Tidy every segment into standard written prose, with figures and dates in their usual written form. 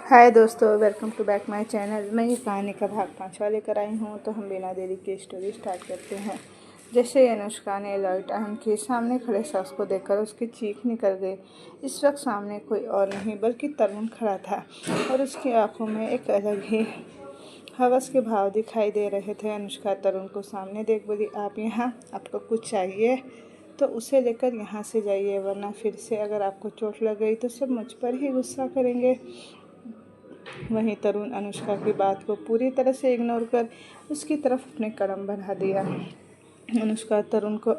हाय दोस्तों, welcome to back my channel. मैं ये कहानी का भाग 5 लेकर आई हूँ। तो हम बिना देरी के स्टोरी स्टार्ट करते हैं। जैसे ही अनुष्का ने लाइट ऑन की, सामने खड़े शख्स को देखकर उसकी चीख निकल गई। इस वक्त सामने कोई और नहीं बल्कि तरुण खड़ा था और उसकी आंखों में एक अलग ही हवस के भाव दिखाई दे रहे थे। अनुष्का तरुण को सामने देख बोली, आप यहाँ? आपको कुछ चाहिए तो उसे लेकर यहाँ से जाइए, वरना फिर से अगर आपको चोट लग गई तो सब मुझ पर ही गुस्सा करेंगे। वहीं तरुण अनुष्का की बात को पूरी तरह से इग्नोर कर उसकी तरफ अपने कदम बढ़ा दिया। अनुष्का तरुण को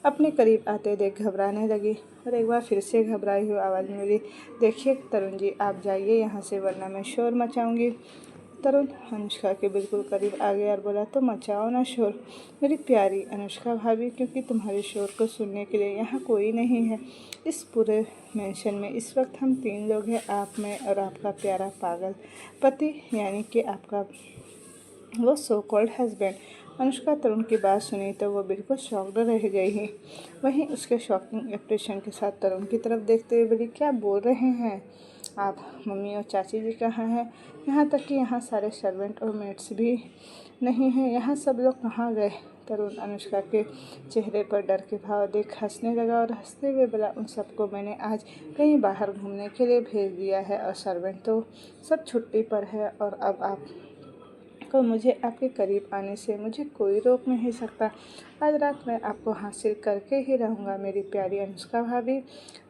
अपने करीब आते देख घबराने लगी और एक बार फिर से घबराई हुई आवाज़ में बोली, देखिए तरुण जी, आप जाइए यहाँ से, वरना मैं शोर मचाऊंगी। तरुण अनुष्का के बिल्कुल करीब आ गया और बोला, तो मचाओ ना शोर मेरी प्यारी अनुष्का भाभी, क्योंकि तुम्हारे शोर को सुनने के लिए यहाँ कोई नहीं है। इस पूरे मेंशन में इस वक्त हम 3 लोग हैं, आप, मैं और आपका प्यारा पागल पति, यानी कि आपका वो सो कॉल्ड हस्बैंड। अनुष्का तरुण की बात सुनी तो वो बिल्कुल शॉक्ड रह गई ही। वहीं उसके शॉकिंग एक्सप्रेशन के साथ तरुण की तरफ देखते हुए बोली, क्या बोल रहे हैं आप? मम्मी और चाची जी कहाँ हैं? यहाँ तक कि यहाँ सारे सर्वेंट और मेट्स भी नहीं हैं। यहाँ सब लोग कहाँ गए? तरुण अनुष्का के चेहरे पर डर के भाव देख हंसने लगा और हंसते हुए बोला, उन सबको मैंने आज कहीं बाहर घूमने के लिए भेज दिया है और सर्वेंट तो सब छुट्टी पर है, और अब आप को मुझे आपके करीब आने से मुझे कोई रोक नहीं सकता। आज रात मैं आपको हासिल करके ही रहूँगा मेरी प्यारी अनुष्का भाभी।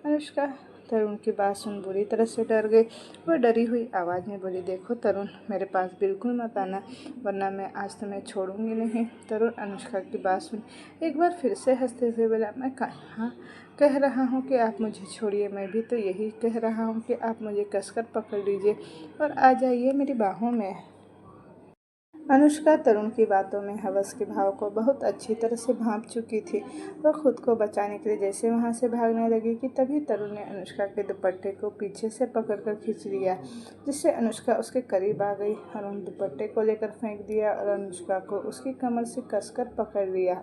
अनुष्का तरुण की बात सुन बुरी तरह से डर गई। वह डरी हुई आवाज़ में बोली, देखो तरुण, मेरे पास बिल्कुल मत आना, वरना मैं आज तुम्हें छोड़ूंगी नहीं। तरुण अनुष्का की बात सुन एक बार फिर से हंसते हुए बोला, मैं कहाँ कह रहा हूँ कि आप मुझे छोड़िए, मैं भी तो यही कह रहा हूँ कि आप मुझे कसकर पकड़ लीजिए और आ जाइए मेरी बाहों में। अनुष्का तरुण की बातों में हवस के भाव को बहुत अच्छी तरह से भांप चुकी थी। वह खुद को बचाने के लिए जैसे वहां से भागने लगी कि तभी तरुण ने अनुष्का के दुपट्टे को पीछे से पकड़कर खींच लिया, जिससे अनुष्का उसके करीब आ गई और उन दुपट्टे को लेकर फेंक दिया और अनुष्का को उसकी कमर से कसकर पकड़ लिया।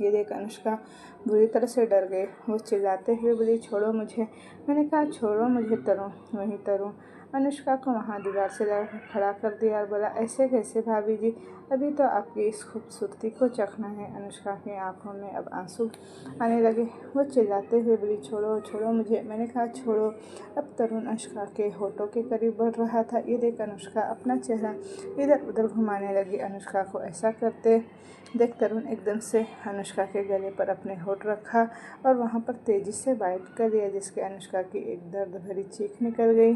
ये देख अनुष्का बुरी तरह से डर गई। वो चिल्लाते हुए बोली, छोड़ो मुझे। मैंने कहा छोड़ो मुझे तरुण। वहीं तरुण अनुष्का को वहाँ दीवार से खड़ा कर दिया और बोला, ऐसे कैसे भाभी जी, अभी तो आपकी इस खूबसूरती को चखना है। अनुष्का की आंखों में अब आंसू आने लगे। वो चिल्लाते हुए बोली, छोड़ो छोड़ो मुझे। मैंने कहा छोड़ो। अब तरुण अनुष्का के होठों के करीब बढ़ रहा था। ये देख अनुष्का अपना चेहरा इधर उधर घुमाने लगी। अनुष्का को ऐसा करते देख तरुण एकदम से अनुष्का के गले पर अपने होठ रखा और वहाँ पर तेजी से बाइट कर लिया, जिसके अनुष्का की एक दर्द भरी चीख निकल गई।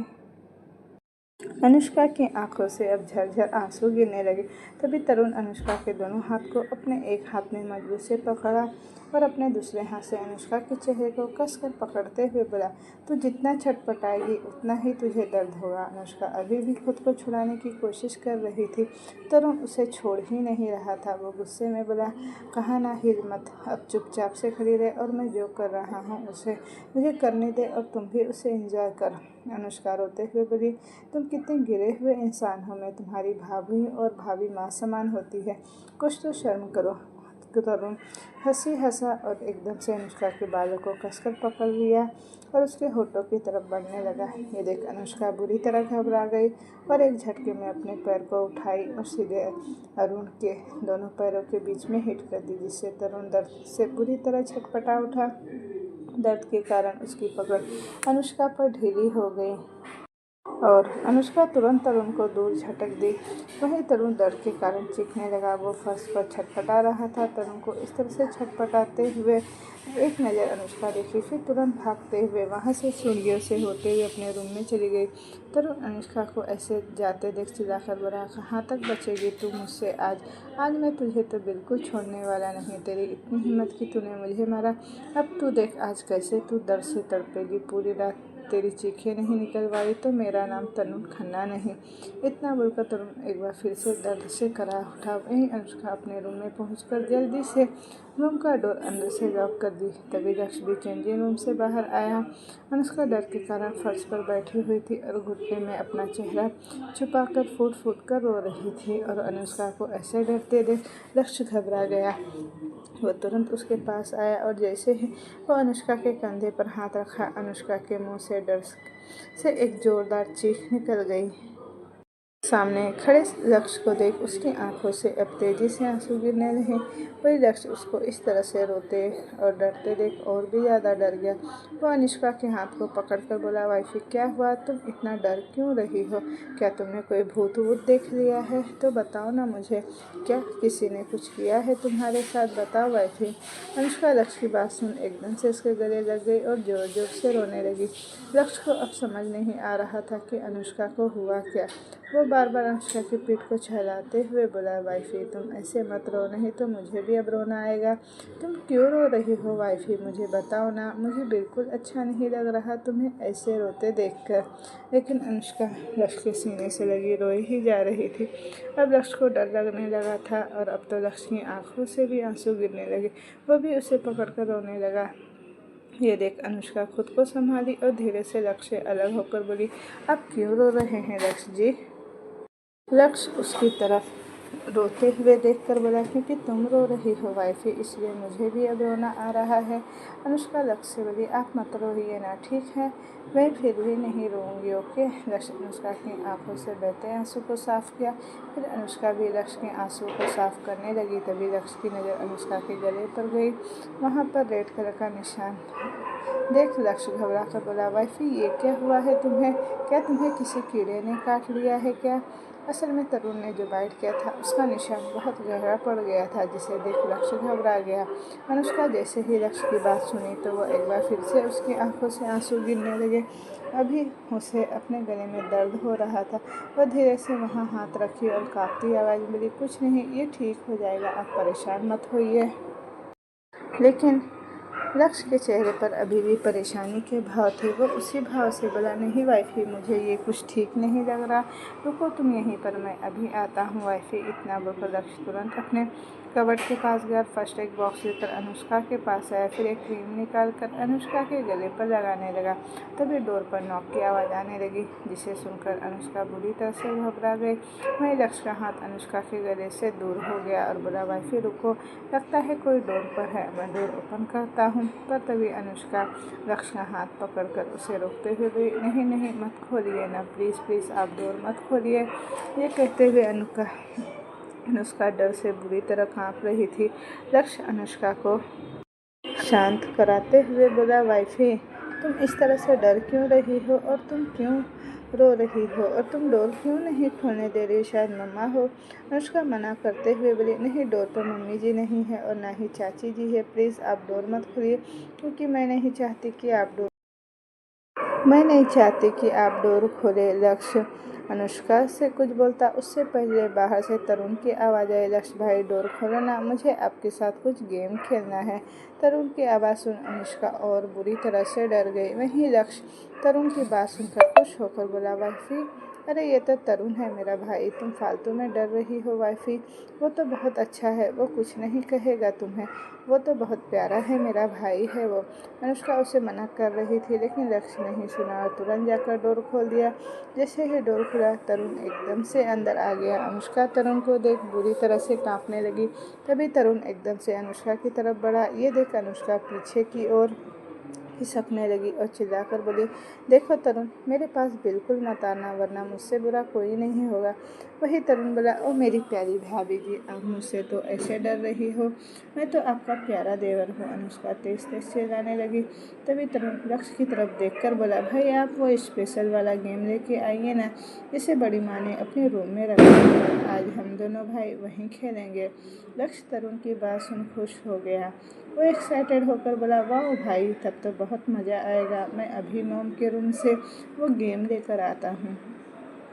अनुष्का की आंखों से अब झरझर आंसू गिरने लगे। तभी तरुण अनुष्का के दोनों हाथ को अपने एक हाथ में मजबूत से पकड़ा और अपने दूसरे हाथ से अनुष्का के चेहरे को कसकर पकड़ते हुए बोला, तू जितना छटपटाएगी उतना ही तुझे दर्द होगा। अनुष्का अभी भी खुद को छुड़ाने की कोशिश कर रही थी। तरुण उसे छोड़ ही नहीं रहा था। वो गुस्से में बोला, कहा ना हिल मत, अब चुपचाप से खड़ी रहे और मैं जो कर रहा हूँ उसे मुझे करने दे और तुम भी उसे एंजॉय कर। अनुष्का रोते हुए बोली, तुम कितने गिरे हुए इंसान हो। मैं तुम्हारी भाभी और भाभी माँ समान होती है, कुछ तो शर्म करो। तरुण हंसी हंसा और एकदम से अनुष्का के बालों को कसकर पकड़ लिया और उसके होठों की तरफ बढ़ने लगा। ये देख अनुष्का बुरी तरह घबरा गई और एक झटके में अपने पैर को उठाई और सीधे अरुण के दोनों पैरों के बीच में हिट कर दी, जिससे तरुण दर्द से बुरी तरह छटपटा उठा। दर्द के कारण उसकी पकड़ अनुष्का पर ढीली हो गई और अनुष्का तुरंत तरुण को दूर झटक दी। वहीं तरुण दर्द के कारण चीखने लगा। वो फर्श पर छटपटा रहा था। तरुण को इस तरह से छटपटाते हुए एक नज़र अनुष्का देखी, फिर तुरंत भागते हुए वहां से सीढ़ियों से होते हुए अपने रूम में चली गई। तरुण अनुष्का को ऐसे जाते देख चिल्लाकर बोला, कहाँ तक बचेगी तू मुझसे? आज मैं तुझे तो बिल्कुल छोड़ने वाला नहीं। तेरी इतनी हिम्मत कि तूने मुझे मारा। अब तू देख आज कैसे तू दर्द से तड़पेगी। पूरी रात तेरी चीखें नहीं निकलवाई तो मेरा नाम तरुण खन्ना नहीं। इतना बोलकर तरुण एक बार फिर से दर्द से करा उठा। वहीं अनुष्का अपने रूम में पहुंचकर जल्दी से रूम का डोर अंदर से लॉक कर दी। तभी लक्ष्य भी चेंजिंग रूम से बाहर आया। अनुष्का डर के कारण फर्श पर बैठी हुई थी और घुटने में अपना चेहरा छुपाकर फूट फूट कर रो रही थी और अनुष्का को ऐसे डरते देख लक्ष्य घबरा गया। वो तुरंत उसके पास आया और जैसे ही वो अनुष्का के कंधे पर हाथ रखा, अनुष्का के मुंह से डर से एक जोरदार चीख निकल गई। सामने खड़े लक्ष्य को देख उसकी आंखों से अब तेजी से आंसू गिरने लगे। वही लक्ष्य उसको इस तरह से रोते और डरते देख और भी ज़्यादा डर गया। वो अनुष्का के हाथ को पकड़कर बोला, वाइफी क्या हुआ, तुम इतना डर क्यों रही हो? क्या तुमने कोई भूत वूत देख लिया है? तो बताओ ना मुझे, क्या किसी ने कुछ किया है तुम्हारे साथ? बताओ वाइफी। अनुष्का लक्ष्य की बात सुन एकदम से उसके गले लग गई और जोर जोर से रोने लगी। लक्ष्य को अब समझ नहीं आ रहा था कि अनुष्का को हुआ क्या। वो बार बार अनुष्का की पीठ को छहलाते हुए बोला, वाइफी तुम ऐसे मत रो, नहीं तो मुझे भी अब रोना आएगा। तुम क्यों रो रही हो वाइफी, मुझे बताओ ना, मुझे बिल्कुल अच्छा नहीं लग रहा तुम्हें ऐसे रोते देखकर। लेकिन अनुष्का लक्ष्य के सीने से लगी रोई ही जा रही थी। अब लक्ष्य को डर लगने लगा था और अब तो लक्ष्य की आंखों से भी आंसू गिरने लगे। वो भी उसे पकड़कर रोने लगा। ये देख अनुष्का खुद को संभाली और धीरे से लक्ष्य से अलग होकर बोली, आप क्यों रो रहे हैं लक्ष्य जी? लक्ष्य उसकी तरफ रोते हुए देखकर बोला, क्योंकि तुम रो रही हो वाइफी, इसलिए मुझे भी अब रोना आ रहा है। अनुष्का लक्ष्य से बोली, आप मत रोइए ना, ठीक है, मैं फिर भी नहीं रोऊंगी, ओके। लक्ष्य अनुष्का की आंखों से बहते आंसू को साफ किया। फिर अनुष्का भी लक्ष्य के आंसू को साफ करने लगी। तभी लक्ष्य की नज़र अनुष्का के गले पर गई। वहाँ पर रेड कलर का निशान देख लक्ष्य घबरा कर बोला, वाइफी ये क्या हुआ है तुम्हें? क्या तुम्हें किसी कीड़े ने काट लिया है क्या? असल में तरुण ने जो बाइट किया था उसका निशान बहुत गहरा पड़ गया था, जिसे देख लक्ष्य घबरा गया। अनुष्का जैसे ही लक्ष्य की बात सुनी तो वो एक बार फिर से उसकी आंखों से आंसू गिरने लगे। अभी उसे अपने गले में दर्द हो रहा था। वह धीरे से वहाँ हाथ रखी और कांपती आवाज़ में बोली, कुछ नहीं, ये ठीक हो जाएगा, आप परेशान मत होइए। लेकिन लक्ष्य के चेहरे पर अभी भी परेशानी के भाव थे। वो उसी भाव से बोला, नहीं वाइफी, मुझे ये कुछ ठीक नहीं लग रहा, रुको तुम यहीं पर, मैं अभी आता हूँ वाइफी। इतना बोलकर लक्ष्य तुरंत अपने कबर्ड के पास गया, फर्स्ट एक बॉक्स लेकर अनुष्का के पास आया। फिर एक क्रीम निकाल कर अनुष्का के गले पर लगाने लगा। तभी डोर पर नॉक की आवाज़ आने लगी, जिसे सुनकर अनुष्का बुरी तरह से घबरा गई। वहीं लक्ष्य का हाथ अनुष्का के गले से दूर हो गया और बोला, वाइफी रुको, लगता है कोई डोर पर है, मैं डोर ओपन करता हूँ। पर तभी अनुष्का लक्ष्य का हाथ पकड़कर उसे रोकते हुए बोली, नहीं नहीं, मत खोलिए ना, प्लीज़ प्लीज़, आप डोर मत खोलिए। ये कहते हुए अनुष्का डर से बुरी तरह कांप रही थी। लक्ष्य अनुष्का को शांत कराते हुए बोला, वाइफी तुम इस तरह से डर क्यों रही हो और तुम क्यों रो रही हो और तुम डोर क्यों नहीं खोलने दे रही? शायद मम्मा हो। अनुष्का मना करते हुए बोली, नहीं, डोर पर मम्मी जी नहीं है और ना ही चाची जी है, प्लीज़ आप डोर मत खोलिए, क्योंकि मैं नहीं चाहती कि आप डोर खोले। लक्ष्य अनुष्का से कुछ बोलता उससे पहले बाहर से तरुण की आवाज़ आई, लक्ष्य भाई डोर खोलो ना, मुझे आपके साथ कुछ गेम खेलना है। तरुण की आवाज़ सुन अनुष्का और बुरी तरह से डर गई। वहीं लक्ष्य तरुण की बात सुनकर खुश होकर बोला, वाइफी, अरे ये तो तरुण है मेरा भाई, तुम फालतू में डर रही हो वाइफी, वो तो बहुत अच्छा है, वो कुछ नहीं कहेगा तुम्हें, वो तो बहुत प्यारा है, मेरा भाई है वो। अनुष्का उसे मना कर रही थी, लेकिन लक्ष्य नहीं सुना और तुरंत जाकर डोर खोल दिया। जैसे ही डोर खुला, तरुण एकदम से अंदर आ गया। अनुष्का तरुण को देख बुरी तरह से कांपने लगी। तभी तरुण एकदम से अनुष्का की तरफ बढ़ा। ये देख अनुष्का पीछे की ओर खिसकने लगी और चिल्लाकर बोली, देखो तरुण, मेरे पास बिल्कुल मत आना, वरना मुझसे बुरा कोई नहीं होगा। वही तरुण बोला, ओ मेरी प्यारी भाभी जी, आप मुझसे तो ऐसे डर रही हो, मैं तो आपका प्यारा देवर हूँ। अनुष्का तेज तेज चिल्लाने लगी। तभी तरुण लक्ष्य की तरफ देखकर बोला, भाई आप वो स्पेशल वाला गेम लेके आइए ना, जिसे बड़ी माँ ने अपने रूम में रखा है, आज हम दोनों भाई वहीं खेलेंगे। लक्ष्य तरुण की बात सुन खुश हो गया। वो एक्साइटेड होकर बोला, वाह भाई, तब तो बहुत मज़ा आएगा, मैं अभी मॉम के रूम से वो गेम लेकर आता हूँ।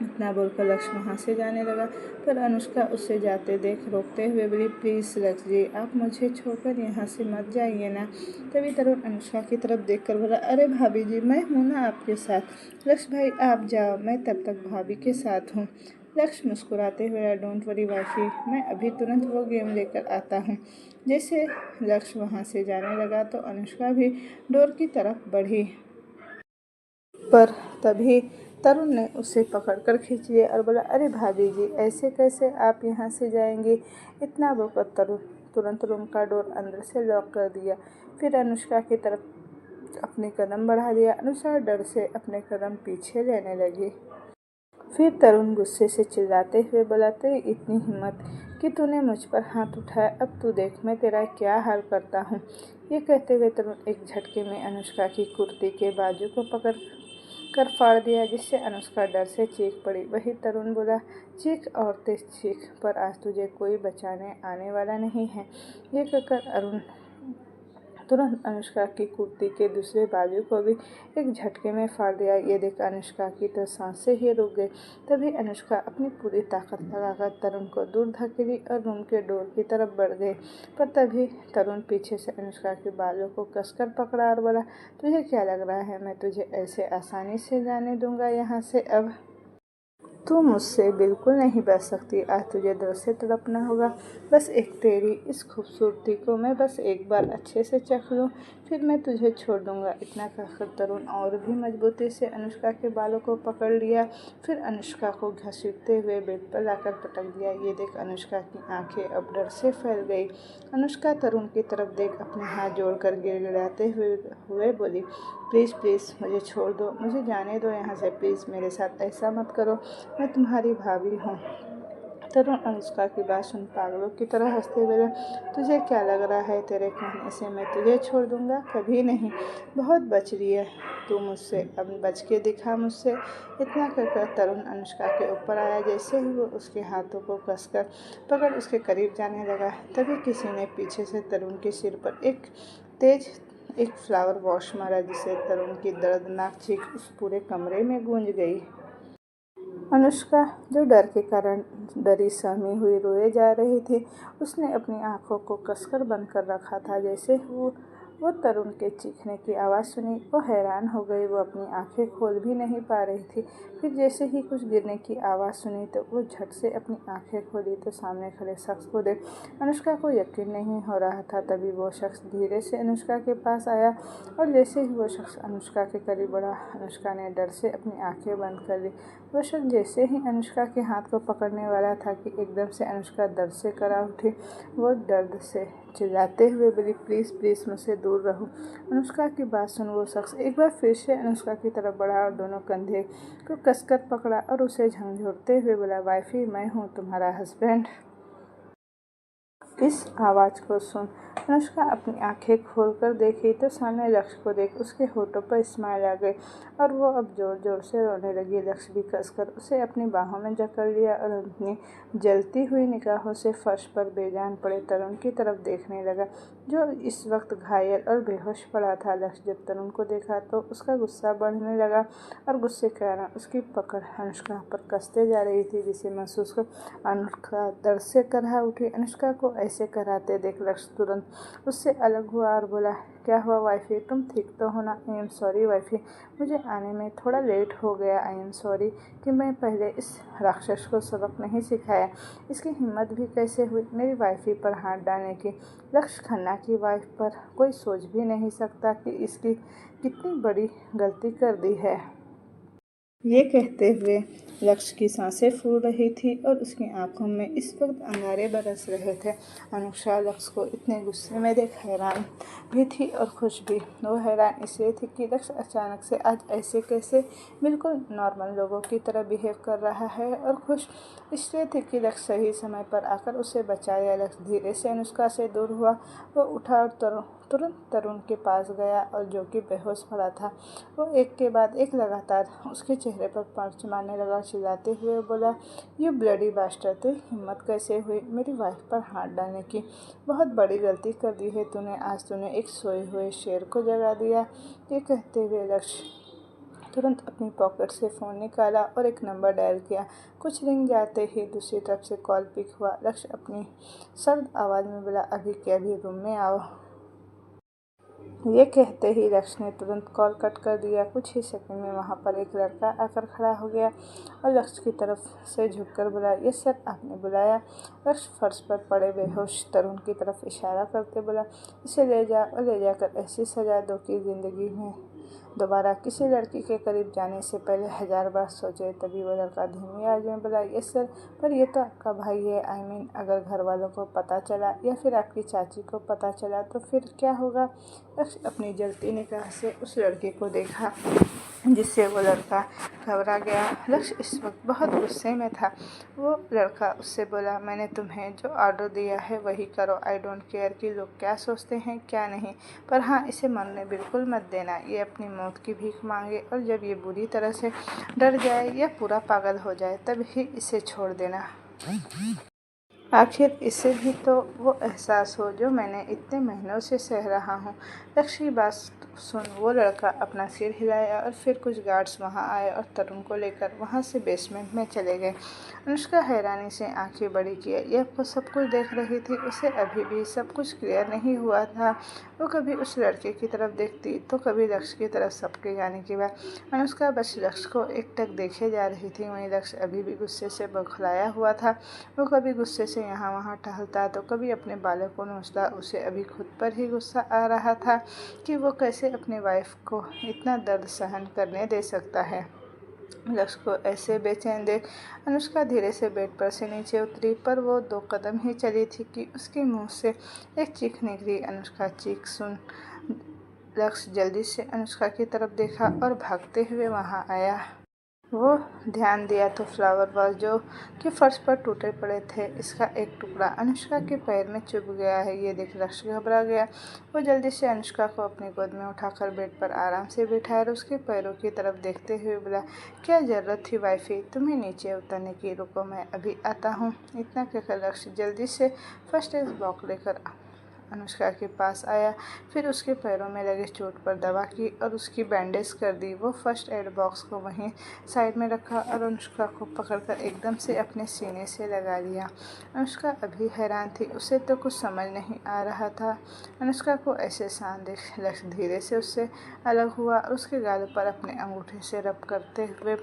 इतना बोलकर लक्ष्य वहाँ से जाने लगा, पर अनुष्का उससे जाते देख रोकते हुए बोली, प्लीज़ लक्ष्य जी, आप मुझे छोड़कर यहाँ से मत जाइए ना। तभी तरुण अनुष्का की तरफ देखकर बोला, अरे भाभी जी, मैं हूँ ना आपके साथ। लक्ष्य भाई आप जाओ, मैं तब तक भाभी के साथ हूँ। लक्ष्य मुस्कुराते हुए, डोंट वरी वाइफी, मैं अभी तुरंत वो गेम लेकर आता हूँ। जैसे लक्ष्य वहाँ से जाने लगा तो अनुष्का भी डोर की तरफ बढ़ी, पर तभी तरुण ने उसे पकड़कर खींच लिया और बोला, अरे भाभी जी, ऐसे कैसे आप यहाँ से जाएंगी? इतना बोलकर तरुण तुरंत रूम का डोर अंदर से लॉक कर दिया। फिर अनुष्का की तरफ अपने कदम बढ़ा दिया। अनुष्का डर से अपने कदम पीछे लेने लगी। फिर तरुण गुस्से से चिल्लाते हुए बोला, तेरी इतनी हिम्मत कि तूने मुझ पर हाथ उठाया, अब तू देख मैं तेरा क्या हाल करता हूँ। ये कहते हुए तरुण एक झटके में अनुष्का की कुर्ती के बाजू को पकड़ कर फाड़ दिया, जिससे अनुष्का डर से चीख पड़ी। वही तरुण बोला, चीख और तेज चीख, पर आज तुझे कोई बचाने आने वाला नहीं है। ये कहकर अरुण तुरंत अनुष्का की कुर्ती के दूसरे बाजू को भी एक झटके में फाड़ दिया। ये देख अनुष्का की तो सांसें ही रुक गई। तभी अनुष्का अपनी पूरी ताकत लगाकर तरुण को दूर धकेली और रूम के डोर की तरफ बढ़ गई। पर तभी तरुण पीछे से अनुष्का के बालों को कसकर पकड़ा और बोला, तुझे क्या लग रहा है मैं तुझे ऐसे आसानी से जाने दूंगा यहाँ से? अब तू मुझसे बिल्कुल नहीं बच सकती। आज तुझे दिल से तड़पना होगा। बस एक तेरी इस खूबसूरती को मैं बस एक बार अच्छे से चख लूँ, फिर मैं तुझे छोड़ दूंगा। इतना कहकर तरुण और भी मजबूती से अनुष्का के बालों को पकड़ लिया। फिर अनुष्का को घसीटते हुए बेड पर लाकर पटक दिया। ये देख अनुष्का की आंखें अब डर से फैल गई। अनुष्का तरुण की तरफ देख अपने हाथ जोड़कर गिड़गिड़ाते हुए बोली, प्लीज़ प्लीज़ मुझे छोड़ दो, मुझे जाने दो यहाँ से, प्लीज़ मेरे साथ ऐसा मत करो, मैं तुम्हारी भाभी हूँ। तरुण अनुष्का की बात सुन पागलों की तरह हंसते हुए, तुझे क्या लग रहा है तेरे कहने से मैं तुझे छोड़ दूंगा? कभी नहीं। बहुत बच रही है तू मुझसे, अब बच के दिखा मुझसे। इतना कहकर तरुण अनुष्का के ऊपर आया। जैसे ही वो उसके हाथों को कसकर पकड़ उसके करीब जाने लगा, तभी किसी ने पीछे से तरुण के सिर पर एक फ्लावर वॉश मारा, जिससे तरुण की दर्दनाक चीख उस पूरे कमरे में गूंज गई। अनुष्का, जो डर के कारण डरी सहमी हुई रोए जा रही थी, उसने अपनी आंखों को कसकर बंद कर रखा था। जैसे वो तरुण के चीखने की आवाज़ सुनी, वो हैरान हो गई। वो अपनी आंखें खोल भी नहीं पा रही थी। फिर जैसे ही कुछ गिरने की आवाज़ सुनी तो वो झट से अपनी आंखें खोली तो सामने खड़े शख्स को देख अनुष्का को यकीन नहीं हो रहा था। तभी वो शख्स धीरे से अनुष्का के पास आया और जैसे ही वो शख्स अनुष्का के करीब बढ़ा, अनुष्का ने डर से अपनी आंखें बंद कर ली। वो शख्स जैसे ही अनुष्का के हाथ को पकड़ने वाला था कि एकदम से अनुष्का दर्द से करा उठी। वो दर्द से चिल्लाते हुए बोली, प्लीज़ प्लीज़ मुझसे दूर रहो। अनुष्का की बात सुन वो शख्स एक बार फिर से अनुष्का की तरफ बढ़ा और दोनों कंधे को कसकर पकड़ा और उसे झंझोड़ते हुए बोला, वाइफी, मैं हूँ तुम्हारा हस्बैंड। इस आवाज़ को सुन अनुष्का अपनी आंखें खोलकर देखी तो सामने लक्ष्य को देख उसके होठों पर स्माइल आ गई और वो अब जोर जोर से रोने लगी। लक्ष्य भी कसकर उसे अपनी बाहों में जकड़ लिया और अपनी जलती हुई निगाहों से फर्श पर बेजान पड़े तरुण की तरफ देखने लगा, जो इस वक्त घायल और बेहोश पड़ा था। लक्ष्य जब तरुण को देखा तो उसका गुस्सा बढ़ने लगा और गुस्से के कारण उसकी पकड़ अनुष्का पर कसते जा रही थी, जिसे महसूस कर अनुष्का दर्द से कराह उठी। अनुष्का को ऐसे कराते देख लक्ष्य तुरंत उससे अलग हुआ और बोला, क्या हुआ वाइफी, तुम ठीक तो हो ना? आई एम सॉरी वाइफी, मुझे आने में थोड़ा लेट हो गया। आई एम सॉरी कि मैं पहले इस राक्षस को सबक नहीं सिखाया। इसकी हिम्मत भी कैसे हुई मेरी वाइफी पर हाथ डालने की? लक्ष्य खन्ना की वाइफ पर कोई सोच भी नहीं सकता कि इसकी कितनी बड़ी गलती कर दी है। ये कहते हुए लक्ष्य की सांसें फूल रही थी और उसकी आंखों में इस वक्त अंगारे बरस रहे थे। अनुष्का लक्ष्य को इतने गुस्से में देख हैरान भी थी और खुश भी। वो हैरान इसलिए थी कि लक्ष्य अचानक से आज ऐसे कैसे बिल्कुल नॉर्मल लोगों की तरह बिहेव कर रहा है, और खुश इसलिए थी कि लक्ष्य सही समय पर आकर उसे बचाया। लक्ष्य धीरे से अनुष्का से दूर हुआ। वो उठा और तुरंत तरुण के पास गया और जो कि बेहोश पड़ा था, वो एक के बाद एक लगातार उसके चेहरे पर पंच मारने लगा। चिल्लाते हुए बोला, यू ब्लडी बास्टर, तेरी हिम्मत कैसे हुई मेरी वाइफ पर हाथ डालने की? बहुत बड़ी गलती कर दी है तूने। आज तूने एक सोए हुए शेर को जगा दिया। ये कहते हुए लक्ष्य तुरंत अपनी पॉकेट से फ़ोन निकाला और एक नंबर डायल किया। कुछ रिंग जाते ही दूसरी तरफ से कॉल पिक हुआ। लक्ष्य अपनी सर्द आवाज़ में बोला, अभी के अभी रूम में आओ। ये कहते ही लक्ष्य ने तुरंत कॉल कट कर दिया। कुछ ही सेकंड में वहाँ पर एक लड़का आकर खड़ा हो गया और लक्ष्य की तरफ से झुककर बोला, यस सर, आपने बुलाया। लक्ष्य फर्श पर पड़े बेहोश तरुण की तरफ इशारा करते बोला, इसे ले जा और ले जाकर ऐसी सजा दो कि जिंदगी में दोबारा किसी लड़की के करीब जाने से पहले 1000 बार सोचे। तभी वो लड़का धीमी आवाज में बोला, यस सर, पर ये तो आपका भाई है। आई मीन अगर घर वालों को पता चला या फिर आपकी चाची को पता चला तो फिर क्या होगा। लक्ष्य अपनी जलती निगाह से उस लड़के को देखा जिससे वो लड़का घबरा गया। लक्ष्य इस वक्त बहुत गुस्से में था। वो लड़का उससे बोला, मैंने तुम्हें जो ऑर्डर दिया है वही करो। आई डोंट केयर कि लोग क्या सोचते हैं क्या नहीं, पर हाँ, इसे मरने बिल्कुल मत देना। ये अपनी मौत की भीख मांगे और जब ये बुरी तरह से डर जाए या पूरा पागल हो जाए तब ही इसे छोड़ देना। आखिर इसे भी तो वो एहसास हो जो मैंने इतने महीनों से सह रहा हूँ। लक्ष्य की बात सुन वो लड़का अपना सिर हिलाया और फिर कुछ गार्ड्स वहाँ आए और तरुण को लेकर वहाँ से बेसमेंट में चले गए। अनुष्का हैरानी से आंखें बड़ी किए ये सब कुछ देख रही थी। उसे अभी भी सब कुछ क्लियर नहीं हुआ था। वो कभी उस लड़के की तरफ देखती तो कभी लक्ष्य की तरफ। सबके जाने के बाद अनुष्का बस लक्ष्य को एकटक देखे जा रही थी। वहीं लक्ष्य अभी भी गुस्से से बौखलाया हुआ था। वो कभी गुस्से से यहाँ वहाँ टहलता तो कभी अपने बालों को नोचता। उसे अभी खुद पर ही गुस्सा आ रहा था कि वो कैसे अपनी वाइफ को इतना दर्द सहन करने दे सकता है। लक्ष्य को ऐसे बेचैन देख अनुष्का धीरे से बेड पर से नीचे उतरी, पर वो 2 कदम ही चली थी कि उसके मुंह से एक चीख निकली। अनुष्का चीख सुन लक्ष्य जल्दी से अनुष्का की तरफ देखा और भागते हुए वहाँ आया। वो ध्यान दिया तो फ्लावर वाज जो कि फर्श पर टूटे पड़े थे, इसका एक टुकड़ा अनुष्का के पैर में चुभ गया है। ये देख लक्ष्य घबरा गया। वो जल्दी से अनुष्का को अपनी गोद में उठाकर बेड पर आराम से बिठाया और उसके पैरों की तरफ देखते हुए बोला, क्या ज़रूरत थी वाइफी तुम्हें नीचे उतरने की? रुको, मैं अभी आता हूँ। इतना कहकर लक्ष्य जल्दी से फर्स्ट एड बॉक्स लेकर अनुष्का के पास आया। फिर उसके पैरों में लगे चोट पर दवा की और उसकी बैंडेज कर दी। वो फर्स्ट एड बॉक्स को वहीं साइड में रखा और अनुष्का को पकड़कर एकदम से अपने सीने से लगा लिया। अनुष्का अभी हैरान थी। उसे तो कुछ समझ नहीं आ रहा था। अनुष्का को ऐसे शांत देख लक्ष्य धीरे से उससे अलग हुआ और उसके गालों पर अपने अंगूठे से रब करते हुए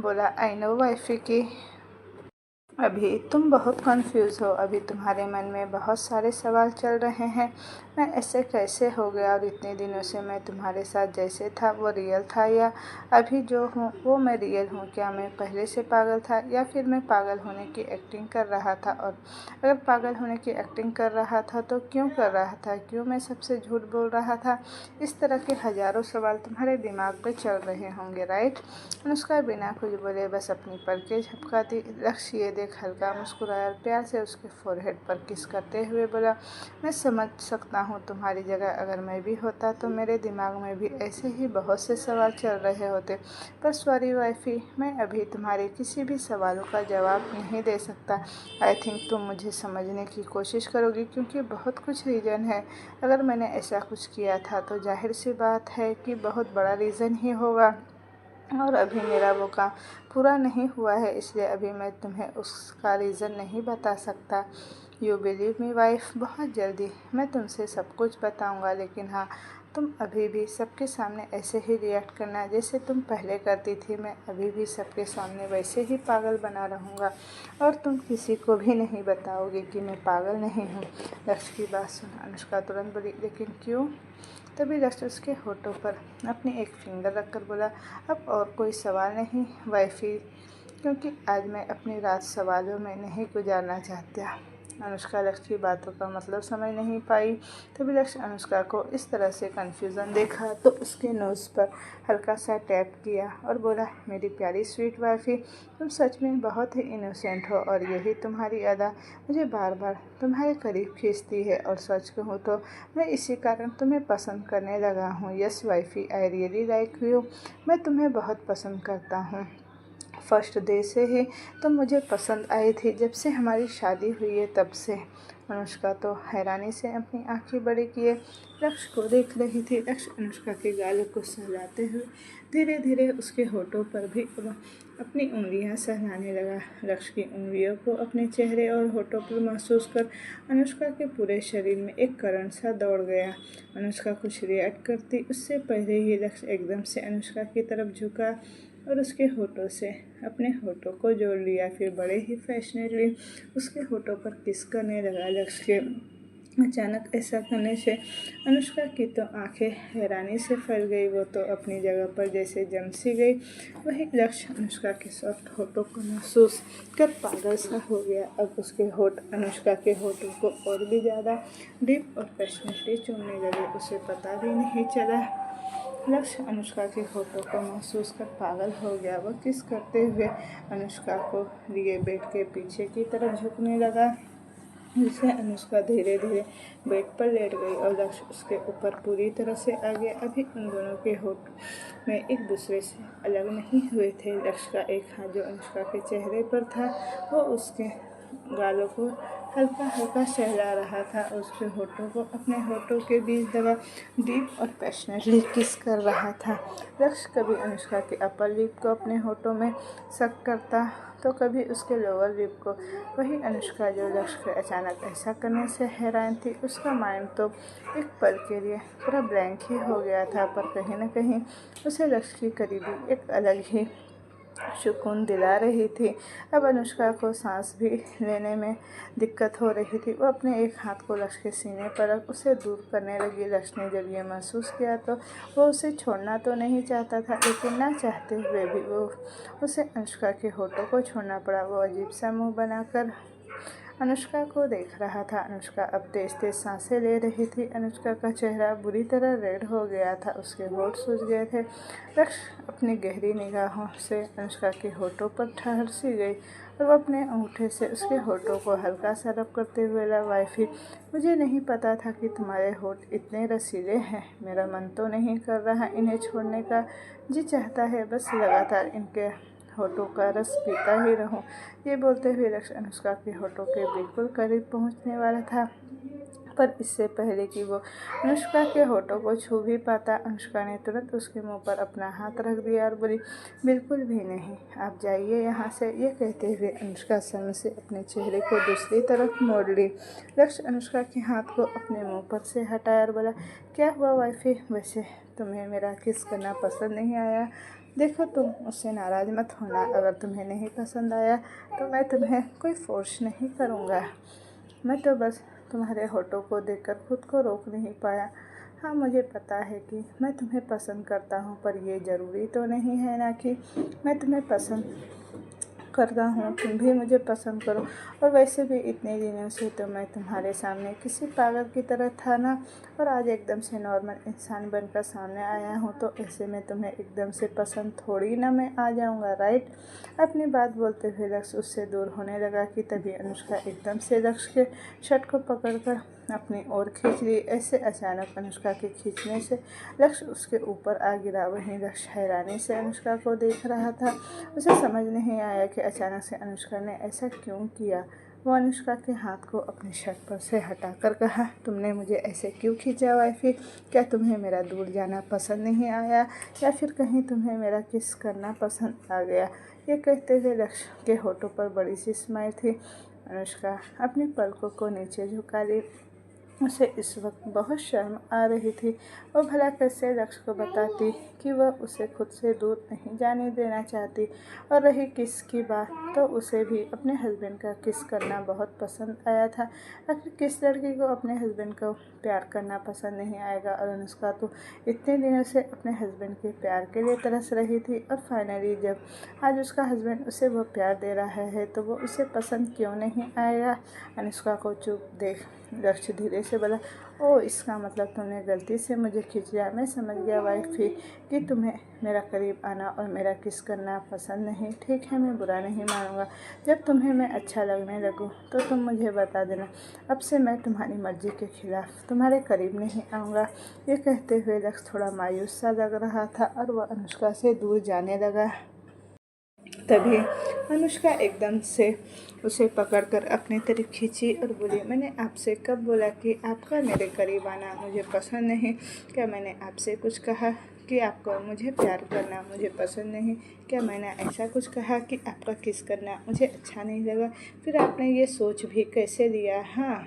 बोला, आई नो वाइफी की अभी तुम बहुत कंफ्यूज हो। अभी तुम्हारे मन में बहुत सारे सवाल चल रहे हैं। मैं ऐसे कैसे हो गया और इतने दिनों से मैं तुम्हारे साथ जैसे था वो रियल था या अभी जो हूँ वो मैं रियल हूँ? क्या मैं पहले से पागल था या फिर मैं पागल होने की एक्टिंग कर रहा था? और अगर पागल होने की एक्टिंग कर रहा था तो क्यों कर रहा था? क्यों मैं सबसे झूठ बोल रहा था? इस तरह के हज़ारों सवाल तुम्हारे दिमाग पे चल रहे होंगे, राइट? अनुष्का बिना कुछ बोले बस अपनी पलकें झपकाती। लक्ष्य ये देख हल्का मुस्कुराया और प्यार से उसके फोरहेड पर किस करते हुए बोला, मैं समझ सकता हूँ तुम्हारी जगह अगर मैं भी होता तो मेरे दिमाग में भी ऐसे ही बहुत से सवाल चल रहे होते। पर सॉरी वाइफी, मैं अभी तुम्हारे किसी भी सवालों का जवाब नहीं दे सकता। आई थिंक तुम मुझे समझने की कोशिश करोगी क्योंकि बहुत कुछ रीज़न है। अगर मैंने ऐसा कुछ किया था तो जाहिर सी बात है कि बहुत बड़ा रीज़न ही होगा और अभी मेरा वो काम पूरा नहीं हुआ है, इसलिए अभी मैं तुम्हें उसका रीज़न नहीं बता सकता। यू बिलीव मी वाइफ, बहुत जल्दी मैं तुमसे सब कुछ बताऊंगा। लेकिन हाँ, तुम अभी भी सबके सामने ऐसे ही रिएक्ट करना जैसे तुम पहले करती थी। मैं अभी भी सबके सामने वैसे ही पागल बना रहूँगा और तुम किसी को भी नहीं बताओगे कि मैं पागल नहीं हूँ। लक्ष्य की बात सुन अनुष्का तुरंत बोली, लेकिन क्यों? तभी लक्ष्य उसके होठों पर अपनी एक फिंगर रखकर बोला, अब और कोई सवाल नहीं वाइफी, क्योंकि आज मैं अपनी रात सवालों में नहीं गुजारना चाहता। अनुष्का लक्ष्य की बातों का मतलब समझ नहीं पाई। तभी लक्ष्य अनुष्का को इस तरह से कन्फ्यूज़न देखा तो उसके नोज़ पर हल्का सा टैप किया और बोला, मेरी प्यारी स्वीट वाइफी, तुम सच में बहुत ही इनोसेंट हो और यही तुम्हारी अदा मुझे बार बार तुम्हारे करीब खींचती है। और सच कहूँ तो मैं इसी कारण तुम्हें पसंद करने लगा हूँ। Yes wifey, I really like you. मैं तुम्हें बहुत पसंद करता हूँ। फर्स्ट डे से ही तुम मुझे पसंद आई थी। जब से हमारी शादी हुई है तब से। अनुष्का तो हैरानी से अपनी आंखें बड़ी किए लक्ष्य को देख रही थी। लक्ष्य अनुष्का के गालों को सहलाते हुए धीरे धीरे उसके होठों पर भी अपनी उंगलियां सहलाने लगा। लक्ष्य की उंगलियों को अपने चेहरे और होठों पर महसूस कर अनुष्का के पूरे शरीर में एक करंट सा दौड़ गया। अनुष्का कुछ रिएक्ट करती उससे पहले ही लक्ष्य एकदम से अनुष्का की तरफ झुका और उसके होठों से अपने होठों को जोड़ लिया। फिर बड़े ही फैशनेटली उसके होठों पर किस करने लगा। लक्ष्य के अचानक ऐसा करने से अनुष्का की तो आंखें हैरानी से फैल गई। वो तो अपनी जगह पर जैसे जम सी गई। वही लक्ष्य अनुष्का के सॉफ्ट होठों को महसूस कर पागल सा हो गया। अब उसके होठ अनुष्का के होठों को और भी ज़्यादा डीप और पैशनेटली चूमने लगे। उसे पता भी नहीं चला। लक्ष्य अनुष्का के होठों को महसूस कर पागल हो गया। वह किस करते हुए अनुष्का को लिए बेड के पीछे की तरफ झुकने लगा, जिससे अनुष्का धीरे धीरे बेड पर लेट गई और लक्ष्य उसके ऊपर पूरी तरह से आ गया। अभी उन दोनों के होठ में एक दूसरे से अलग नहीं हुए थे। लक्ष्य का एक हाथ जो अनुष्का के चेहरे पर था वो उसके गालों को हल्का हल्का सहला रहा था। उसके होठों को अपने होठों के बीच दबा डीप और पैशनेटली किस कर रहा था। लक्ष्य कभी अनुष्का के अपर लिप को अपने होठों में सक करता तो कभी उसके लोअर लिप को। वही अनुष्का जो लक्ष्य के अचानक ऐसा करने से हैरान थी, उसका माइंड तो एक पल के लिए पूरा ब्लैंक ही हो गया था। पर कहीं न कहीं उसे लक्ष्य की करीबी एक अलग ही सुकून दिला रही थी। अब अनुष्का को सांस भी लेने में दिक्कत हो रही थी। वो अपने एक हाथ को लक्ष्य के सीने पर रख उसे दूर करने लगी। लक्ष्य ने जब ये महसूस किया तो वो उसे छोड़ना तो नहीं चाहता था, लेकिन ना चाहते हुए भी वो उसे अनुष्का के होठों को छोड़ना पड़ा। वो अजीब सा मुँह बनाकर अनुष्का को देख रहा था। अनुष्का अब तेज तेज सांसें ले रही थी। अनुष्का का चेहरा बुरी तरह रेड हो गया था, उसके होठ सूज गए थे। लक्ष्य अपनी गहरी निगाहों से अनुष्का के होठों पर ठहर सी गई और वो अपने अंगूठे से उसके होठों को हल्का सा रब करते हुए बोला, वाइफी, मुझे नहीं पता था कि तुम्हारे होठ इतने रसीले हैं। मेरा मन तो नहीं कर रहा इन्हें छोड़ने का, जी चाहता है बस लगातार इनके होठों का रस पीता ही रहूं। ये बोलते हुए लक्ष्य अनुष्का के होठों के बिल्कुल करीब पहुंचने वाला था, पर इससे पहले कि वो अनुष्का के होठों को छू भी पाता, अनुष्का ने तुरंत उसके मुंह पर अपना हाथ रख दिया और बोली, बिल्कुल भी नहीं, आप जाइए यहाँ से। ये कहते हुए अनुष्का शर्म से अपने चेहरे को दूसरी तरफ मोड़ ली। लक्ष्य अनुष्का के हाथ को अपने मुंह पर से हटाया और बोला, क्या हुआ वाइफी, वैसे तुम्हें मेरा किस करना पसंद नहीं आया? देखो, तुम मुझसे नाराज़ मत होना। अगर तुम्हें नहीं पसंद आया तो मैं तुम्हें कोई फोर्स नहीं करूँगा। मैं तो बस तुम्हारे होठों को देखकर खुद को रोक नहीं पाया। हाँ, मुझे पता है कि मैं तुम्हें पसंद करता हूँ, पर ये ज़रूरी तो नहीं है ना कि मैं तुम्हें पसंद करता हूँ, तुम भी मुझे पसंद करो। और वैसे भी इतने दिनों से तो मैं तुम्हारे सामने किसी पागल की तरह था ना, और आज एकदम से नॉर्मल इंसान बनकर सामने आया हूँ, तो ऐसे में तुम्हें एकदम से पसंद थोड़ी ना मैं आ जाऊँगा, राइट? अपनी बात बोलते हुए लक्ष्य उससे दूर होने लगा कि तभी अनुष्का एकदम से लक्ष्य के शर्ट को पकड़कर अपनी ओर खींच ली। ऐसे अचानक अनुष्का के खींचने से लक्ष्य उसके ऊपर आ गिरा। वहीं लक्ष्य हैरानी से अनुष्का को देख रहा था। उसे समझ नहीं आया कि अचानक से अनुष्का ने ऐसा क्यों किया। वो अनुष्का के हाथ को अपने शर्ट पर से हटाकर कहा, तुमने मुझे ऐसे क्यों खींचा वाइफी? क्या तुम्हें मेरा दूर जाना पसंद नहीं आया, या फिर कहीं तुम्हें मेरा किस करना पसंद आ गया? ये कहते हुए लक्ष्य के होठों पर बड़ी सी स्माइल थी। अनुष्का अपनी पलकों को नीचे झुका ली। उसे इस वक्त बहुत शर्म आ रही थी। वो भला कैसे लक्ष्य को बताती कि वह उसे खुद से दूर नहीं जाने देना चाहती। और रही किस की बात, तो उसे भी अपने हस्बैंड का किस करना बहुत पसंद आया था। आखिर किस लड़की को अपने हस्बैंड को प्यार करना पसंद नहीं आएगा? और अनुष्का तो इतने दिनों से अपने हस्बैंड के प्यार के लिए तरस रही थी, और फाइनली जब आज उसका हस्बैंड उसे वो प्यार दे रहा है तो वो उसे पसंद क्यों नहीं आएगा? अनुष्का को चुप देख लक्ष्य धीरे से बोला, ओ, इसका मतलब तुमने गलती से मुझे खींच लिया। मैं समझ गया वाइफी कि तुम्हें मेरा करीब आना और मेरा किस करना पसंद नहीं। ठीक है, मैं बुरा नहीं मानूंगा। जब तुम्हें मैं अच्छा लगने लगूं तो तुम मुझे बता देना। अब से मैं तुम्हारी मर्जी के खिलाफ तुम्हारे करीब नहीं आऊँगा। ये कहते हुए लक्ष्य थोड़ा मायूस सा लग रहा था और वह अनुष्का से दूर जाने लगा। तभी अनुष्का एकदम से उसे पकड़कर अपनी तरफ खींची और बोली, मैंने आपसे कब बोला कि आपका मेरे करीब आना मुझे पसंद नहीं? क्या मैंने आपसे कुछ कहा कि आपको मुझे प्यार करना मुझे पसंद नहीं? क्या मैंने ऐसा कुछ कहा कि आपका किस करना मुझे अच्छा नहीं लगा? फिर आपने ये सोच भी कैसे लिया? हाँ,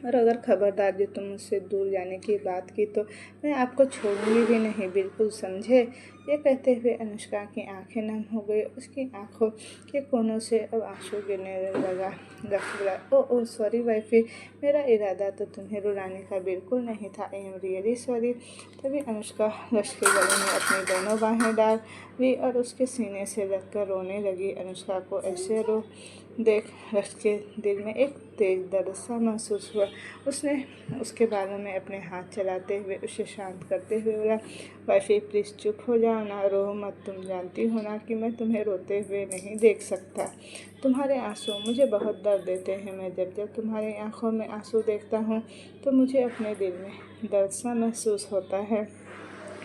और अगर खबरदार जो तुम मुझसे दूर जाने की बात की तो मैं आपको छोड़ूंगी भी नहीं, बिल्कुल समझे? ये कहते हुए अनुष्का की आंखें नम हो गई। उसकी आंखों के कोनों से अब आंसू गिरने लगा। लक्ष्य बोला, ओ सॉरी वाइफी, मेरा इरादा तो तुम्हें रुलाने का बिल्कुल नहीं था। I am really sorry. तभी अनुष्का लक्ष्य के गले में अपनी दोनों बाहें डाल ली और उसके सीने से लगकर रोने लगी। अनुष्का को ऐसे रो देख लक्ष्य के दिल में एक तेज दर्द सा महसूस हुआ। उसने उसके बालों में अपने हाथ चलाते हुए उसे शांत करते हुए बोला, वाइफी प्लीज़ चुप हो जाओ ना, रो मत। तुम जानती हो ना कि मैं तुम्हें रोते हुए नहीं देख सकता। तुम्हारे आंसू मुझे बहुत दर्द देते हैं। मैं जब जब तुम्हारी आंखों में आंसू देखता हूँ तो मुझे अपने दिल में दर्द सा महसूस होता है।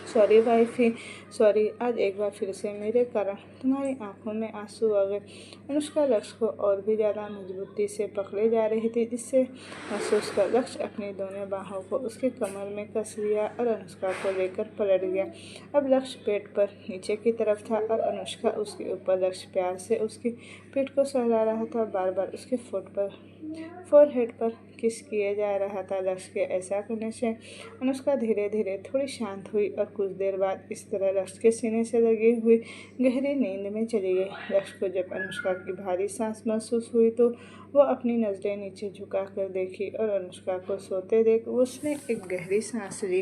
Sorry wifey, sorry. आज एक बार फिर से मेरे कारण तुम्हारी आंखों में आंसू आ गए। अनुष्का लक्ष्य को और भी ज़्यादा मजबूती से पकड़े जा रही थी, जिससे महसूस कर लक्ष्य अपनी दोनों बाहों को उसके कमर में कस लिया और अनुष्का को लेकर पलट गया। अब लक्ष्य पेट पर नीचे की तरफ था और अनुष्का उसके ऊपर। लक्ष्य प्यार से उसकी पीठ को सहला रहा था, बार बार उसके फोरहेड पर किस किए जा रहा था। लक्ष्य के ऐसा करने से अनुष्का धीरे धीरे थोड़ी शांत हुई और कुछ देर बाद इस तरह लक्ष्य के सीने से लगी हुई गहरी नींद में चली गई। लक्ष्य को जब अनुष्का की भारी सांस महसूस हुई तो वो अपनी नज़रें नीचे झुका कर देखी और अनुष्का को सोते देख उसने एक गहरी सांस ली।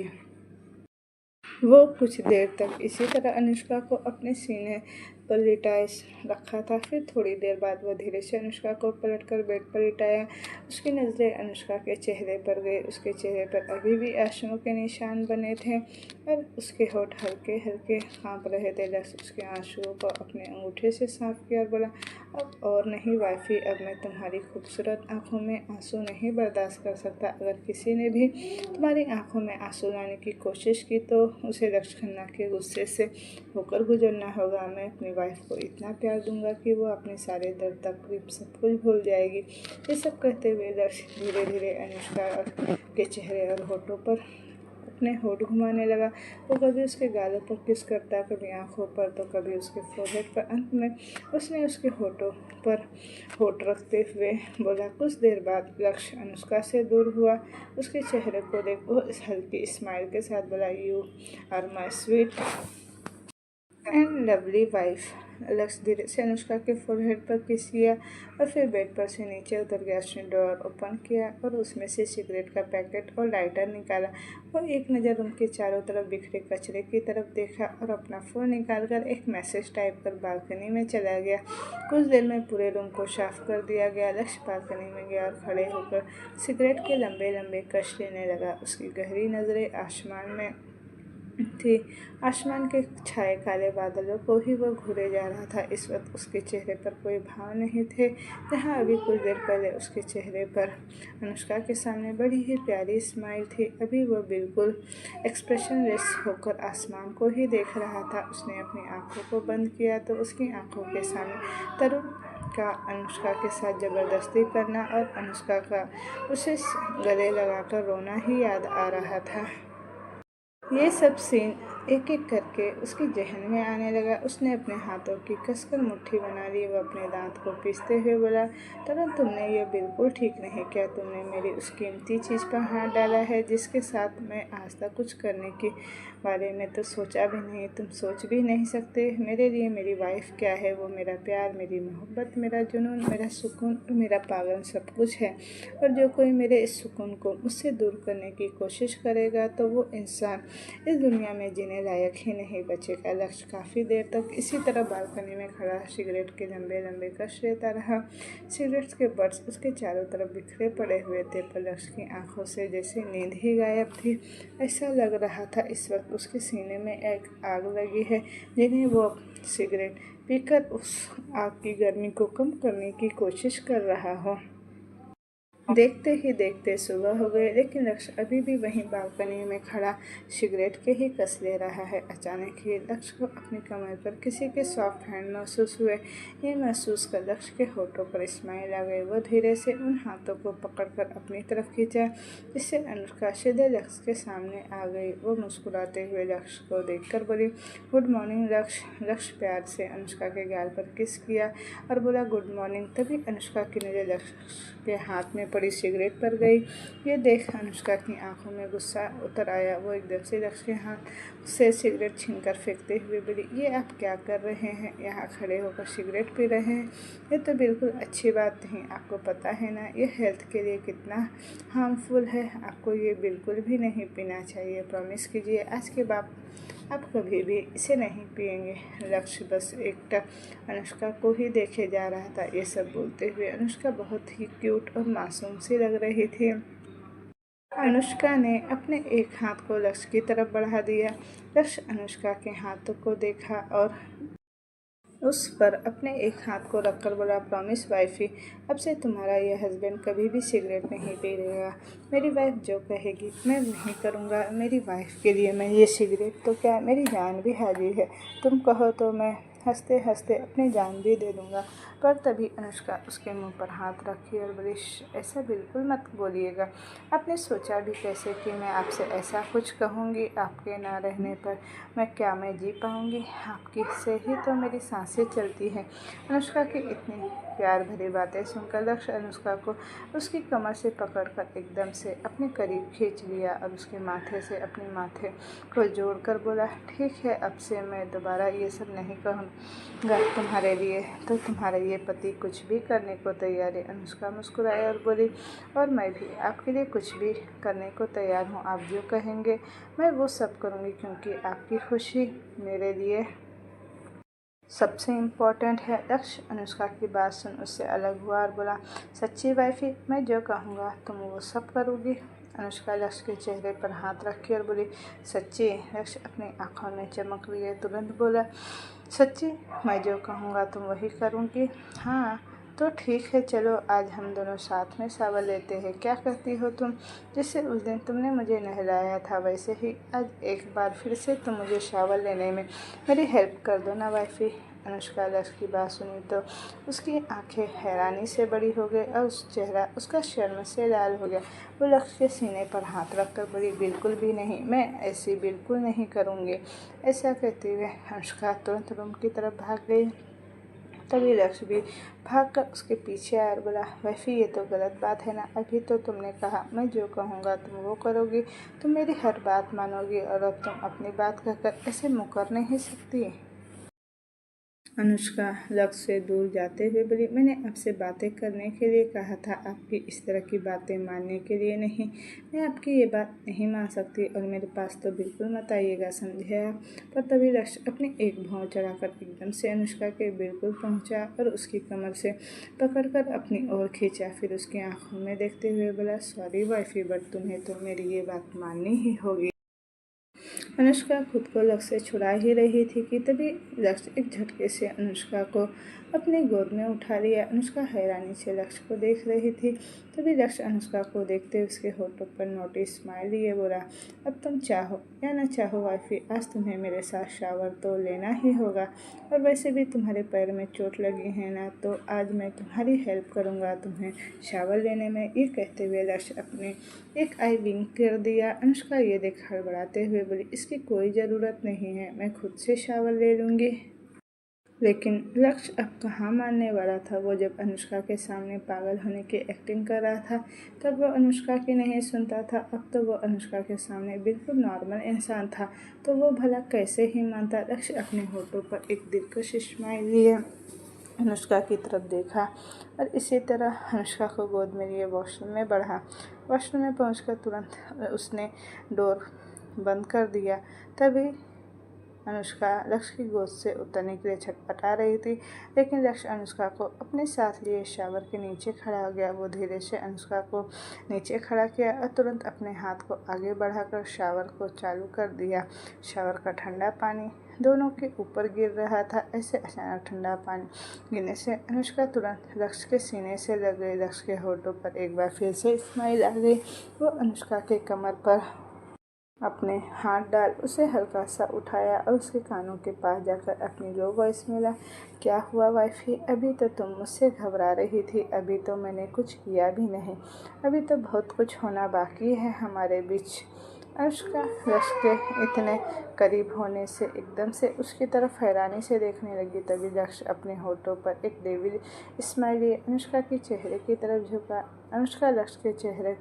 वो कुछ देर तक इसी तरह अनुष्का को अपने सीने पर लिटाए रखा था। फिर थोड़ी देर बाद वह धीरे से अनुष्का को पलटकर बेड पर लिटाया। उसकी नज़रें अनुष्का के चेहरे पर गई। उसके चेहरे पर अभी भी आंसुओं के निशान बने थे और उसके होठ हल्के हल्के कांप रहे थे। लक्ष्य उसके आंसुओं को अपने अंगूठे से साफ किया और बोला, अब और नहीं वाइफी, अब मैं तुम्हारी खूबसूरत आंखों में आंसू नहीं बर्दाश्त कर सकता। अगर किसी ने भी तुम्हारी आंखों में आंसू लाने की कोशिश की तो उसे लक्ष्य खन्ना के गुस्से से होकर गुजरना होगा। मैं अपनी वाइफ को इतना प्यार दूंगा कि वो अपने सारे दर्द तकलीफ सब कुछ भूल जाएगी। ये सब कहते हुए लक्ष्य धीरे धीरे अनुष्का के चेहरे और होठों पर अपने होठ घुमाने लगा। वो कभी उसके गालों पर किस करता, कभी आंखों पर तो कभी उसके फोरहेड पर। अंत में उसने उसके होठों पर होठ रखते हुए बोला। कुछ देर बाद लक्ष्य अनुष्का से दूर हुआ। उसके चेहरे को देख वो इस हल्की स्माइल के साथ बोला, you are my sweet and lovely wife. Lakshya धीरे से अनुष्का के फोरहेड पर किस किया और फिर बेड पर से नीचे उतर गया। उसने ड्रॉअर ओपन किया और उसमें से सिगरेट का पैकेट और लाइटर निकाला। वो एक नज़र रूम के चारों तरफ बिखरे कचरे की तरफ देखा और अपना फ़ोन निकालकर एक मैसेज टाइप कर बालकनी में चला गया। कुछ देर में पूरे रूम को साफ कर दिया गया। लक्ष्य बालकनी में गया और खड़े होकर सिगरेट के लंबे लंबे कश लेने लगा। उसकी गहरी नज़रें आसमान में थी। आसमान के छाए काले बादलों को ही वह घूरे जा रहा था। इस वक्त उसके चेहरे पर कोई भाव नहीं थे। जहाँ अभी कुछ देर पहले उसके चेहरे पर अनुष्का के सामने बड़ी ही प्यारी स्माइल थी, अभी वह बिल्कुल एक्सप्रेशनलेस होकर आसमान को ही देख रहा था। उसने अपनी आंखों को बंद किया तो उसकी आंखों के सामने तरुण का अनुष्का के साथ ज़बरदस्ती करना और अनुष्का का उसे गले लगाकर रोना ही याद आ रहा था। ये सब सीन एक एक करके उसके जहन में आने लगा। उसने अपने हाथों की कसकर मुट्ठी बना ली। वह अपने दांत को पीसते हुए बोला, तरुण तुमने ये बिल्कुल ठीक नहीं किया। तुमने मेरी उस कीमती चीज़ पर हाथ डाला है जिसके साथ मैं आज तक कुछ करने के बारे में तो सोचा भी नहीं। तुम सोच भी नहीं सकते मेरे लिए मेरी वाइफ क्या है। वो मेरा प्यार, मेरी मोहब्बत, मेरा जुनून, मेरा सुकून और मेरा पागल सब कुछ है। और जो कोई मेरे इस सुकून को मुझसे दूर करने की कोशिश करेगा तो वो इंसान इस दुनिया में जीने लायक ही नहीं बचेगा। लक्ष्य काफ़ी देर तक इसी तरह बालकनी में खड़ा सिगरेट के लंबे लंबे कश लेता रहा। सिगरेट के बट्स उसके चारों तरफ बिखरे पड़े हुए थे, पर लक्ष्य की आंखों से जैसे नींद ही गायब थी। ऐसा लग रहा था इस वक्त उसके सीने में एक आग लगी है, जिन्हें वो सिगरेट पीकर उस आग की गर्मी को कम करने की कोशिश कर रहा हो। देखते ही देखते सुबह हो गई, लेकिन लक्ष्य अभी भी वहीं बालकनी में खड़ा सिगरेट के ही कस ले रहा है। अचानक ही लक्ष्य को अपनी कमर पर किसी के सॉफ्ट हैंड महसूस हुए। ये महसूस कर लक्ष्य के होठों पर स्माइल आ गई। वो धीरे से उन हाथों को पकड़कर अपनी तरफ खींचा, जिससे अनुष्का सीधे लक्ष्य के सामने आ गई। वो मुस्कुराते हुए लक्ष्य को देखकर बोली, गुड मॉर्निंग लक्ष्य। लक्ष्य प्यार से अनुष्का के गाल पर किस किया और बोला, गुड मॉर्निंग। तभी अनुष्का की नज़र लक्ष्य के हाथ में पड़ी सिगरेट पर गई। ये देख अनुष्का की आंखों में गुस्सा उतर आया। वो एकदम से लक्ष्य के हाथ से सिगरेट छीनकर फेंकते हुए बोली, ये आप क्या कर रहे हैं? यहाँ खड़े होकर सिगरेट पी रहे हैं? ये तो बिल्कुल अच्छी बात नहीं। आपको पता है ना ये हेल्थ के लिए कितना हार्मफुल है। आपको ये बिल्कुल भी नहीं पीना चाहिए। प्रॉमिस कीजिए आज के बाद आप कभी भी इसे नहीं पिएंगे। लक्ष्य बस एकटक अनुष्का को ही देखे जा रहा था। ये सब बोलते हुए अनुष्का बहुत ही क्यूट और मासूम सी लग रही थी। अनुष्का ने अपने एक हाथ को लक्ष्य की तरफ बढ़ा दिया। लक्ष्य अनुष्का के हाथों को देखा और उस पर अपने एक हाथ को रखकर बोला, प्रॉमिस वाइफी, अब से तुम्हारा ये हस्बैंड कभी भी सिगरेट नहीं पिएगा। मेरी वाइफ जो कहेगी मैं वही करूँगा। मेरी वाइफ के लिए मैं ये सिगरेट तो क्या मेरी जान भी हाजिर है। तुम कहो तो मैं हंसते हंसते अपनी जान भी दे दूँगा। पर तभी अनुष्का उसके मुंह पर हाथ रखी और बोली, ऐसा बिल्कुल मत बोलिएगा। आपने सोचा भी कैसे कि मैं आपसे ऐसा कुछ कहूँगी? आपके ना रहने पर मैं जी पाऊँगी? आपकी से ही तो मेरी सांसें चलती हैं। अनुष्का की इतनी प्यार भरी बातें सुनकर लक्ष्य अनुष्का को उसकी कमर से पकड़कर एकदम से अपने करीब खींच लिया और उसके माथे से अपने माथे को जोड़कर बोला, ठीक है, अब से मैं दोबारा ये सब नहीं कहूँगा तुम्हारे लिए। तो तुम्हारा ये पति कुछ भी करने को तैयार है। अनुष्का मुस्कुराई और बोली, और मैं भी आपके लिए कुछ भी करने को तैयार हूँ। आप जो कहेंगे मैं वो सब करूँगी, क्योंकि आपकी खुशी मेरे लिए सबसे इम्पोर्टेंट है। लक्ष्य अनुष्का की बात सुन उससे अलग हुआ और बोला, सच्ची वाइफी, मैं जो कहूँगा तुम वो सब करोगी? अनुष्का लक्ष्य के चेहरे पर हाथ रखी और बोली, सच्ची? लक्ष्य अपनी आंखों में चमक लिए तुरंत बोला, सच्ची? मैं जो कहूँगा तुम वही करूँगी? हाँ तो ठीक है, चलो आज हम दोनों साथ में शावर लेते हैं। क्या कहती हो तुम? जिससे उस दिन तुमने मुझे नहलाया था वैसे ही आज एक बार फिर से तुम मुझे शावर लेने में मेरी हेल्प कर दो ना वाइफी। अनुष्का लक्ष्य की बात सुनी तो उसकी आंखें हैरानी से बड़ी हो गई और उस चेहरा उसका शर्म से लाल हो गया। वो लक्ष्य के सीने पर हाथ रखकर बोली, बिल्कुल भी नहीं, मैं ऐसी बिल्कुल नहीं करूँगी। ऐसा कहते हुए अनुष्का तुरंत रूम की तरफ भाग गई। तभी लक्ष्य भी भागकर उसके पीछे आया और बोला, वैफी ये तो गलत बात है ना। अभी तो तुमने कहा मैं जो कहूँगा तुम वो करोगी, तुम मेरी हर बात मानोगी, और अब तुम अपनी बात कहकर ऐसे मुकर नहीं सकती। अनुष्का लक्ष्य से दूर जाते हुए बोली, मैंने आपसे बातें करने के लिए कहा था, आपकी इस तरह की बातें मानने के लिए नहीं। मैं आपकी ये बात नहीं मान सकती और मेरे पास तो बिल्कुल मत आइएगा, समझे आप? पर तभी लक्ष्य अपनी एक भौं चढ़ाकर एकदम से अनुष्का के बिल्कुल पहुंचा और उसकी कमर से पकड़कर अपनी ओर खींचा। फिर उसकी आंखों में देखते हुए बोला, सॉरी वाइफी, बट तुम्हें तो मेरी ये बात माननी ही होगी। अनुष्का खुद को लक्ष्य से छुड़ा ही रही थी कि तभी लक्ष्य एक झटके से अनुष्का को अपने गोद में उठा लिया। अनुष्का हैरानी से लक्ष्य को देख रही थी। तभी लक्ष्य अनुष्का को देखते उसके होठों पर नोटी स्माइल लिए बोला, अब तुम चाहो या ना चाहो वाइफी, आज तुम्हें मेरे साथ शावर तो लेना ही होगा। और वैसे भी तुम्हारे पैर में चोट लगी है ना, तो आज मैं तुम्हारी हेल्प करूँगा तुम्हें शावर लेने में। ये कहते हुए लक्ष्य अपने एक आई विंक कर दिया। अनुष्का ये देख हड़बड़ाते हुए बोली, इसकी कोई ज़रूरत नहीं है, मैं खुद से शावर ले लूँगी। लेकिन लक्ष्य अब कहाँ मानने वाला था। वो जब अनुष्का के सामने पागल होने की एक्टिंग कर रहा था तब वो अनुष्का की नहीं सुनता था। अब तो वो अनुष्का के सामने बिल्कुल नॉर्मल इंसान था, तो वो भला कैसे ही मानता। लक्ष्य अपने होठों पर एक दिलकश स्माइल लिए अनुष्का की तरफ देखा और इसी तरह अनुष्का को गोद में लिए वॉशरूम में बढ़ा। वॉशरूम में पहुंचकर तुरंत उसने डोर बंद कर दिया। तभी अनुष्का लक्ष्य की गोद से उतरने के लिए छटपटा रही थी, लेकिन लक्ष्य अनुष्का को अपने साथ लिए शावर के नीचे खड़ा हो गया। वो धीरे से अनुष्का को नीचे खड़ा किया और तुरंत अपने हाथ को आगे बढ़ाकर शावर को चालू कर दिया। शावर का ठंडा पानी दोनों के ऊपर गिर रहा था। ऐसे अचानक ठंडा पानी गिरने से अनुष्का तुरंत लक्ष्य के सीने से लग गई। लक्ष्य के होठों पर एक बार फिर से स्माइल आ गई। वो अनुष्का के कमर पर अपने हाथ डाल उसे हल्का सा उठाया और उसके कानों के पास जाकर अपनी लो वॉइस में बोला, क्या हुआ वाइफी, अभी तो तुम मुझसे घबरा रही थी। अभी तो मैंने कुछ किया भी नहीं, अभी तो बहुत कुछ होना बाकी है हमारे बीच। अनुष्का लक्ष्य के इतने करीब होने से एकदम से उसकी तरफ हैरानी से देखने लगी। तभी लक्ष्य अपने होठों पर एक डेविल स्माइल लिए अनुष्का के चेहरे की तरफ झुका। अनुष्का लक्ष्य के चेहरे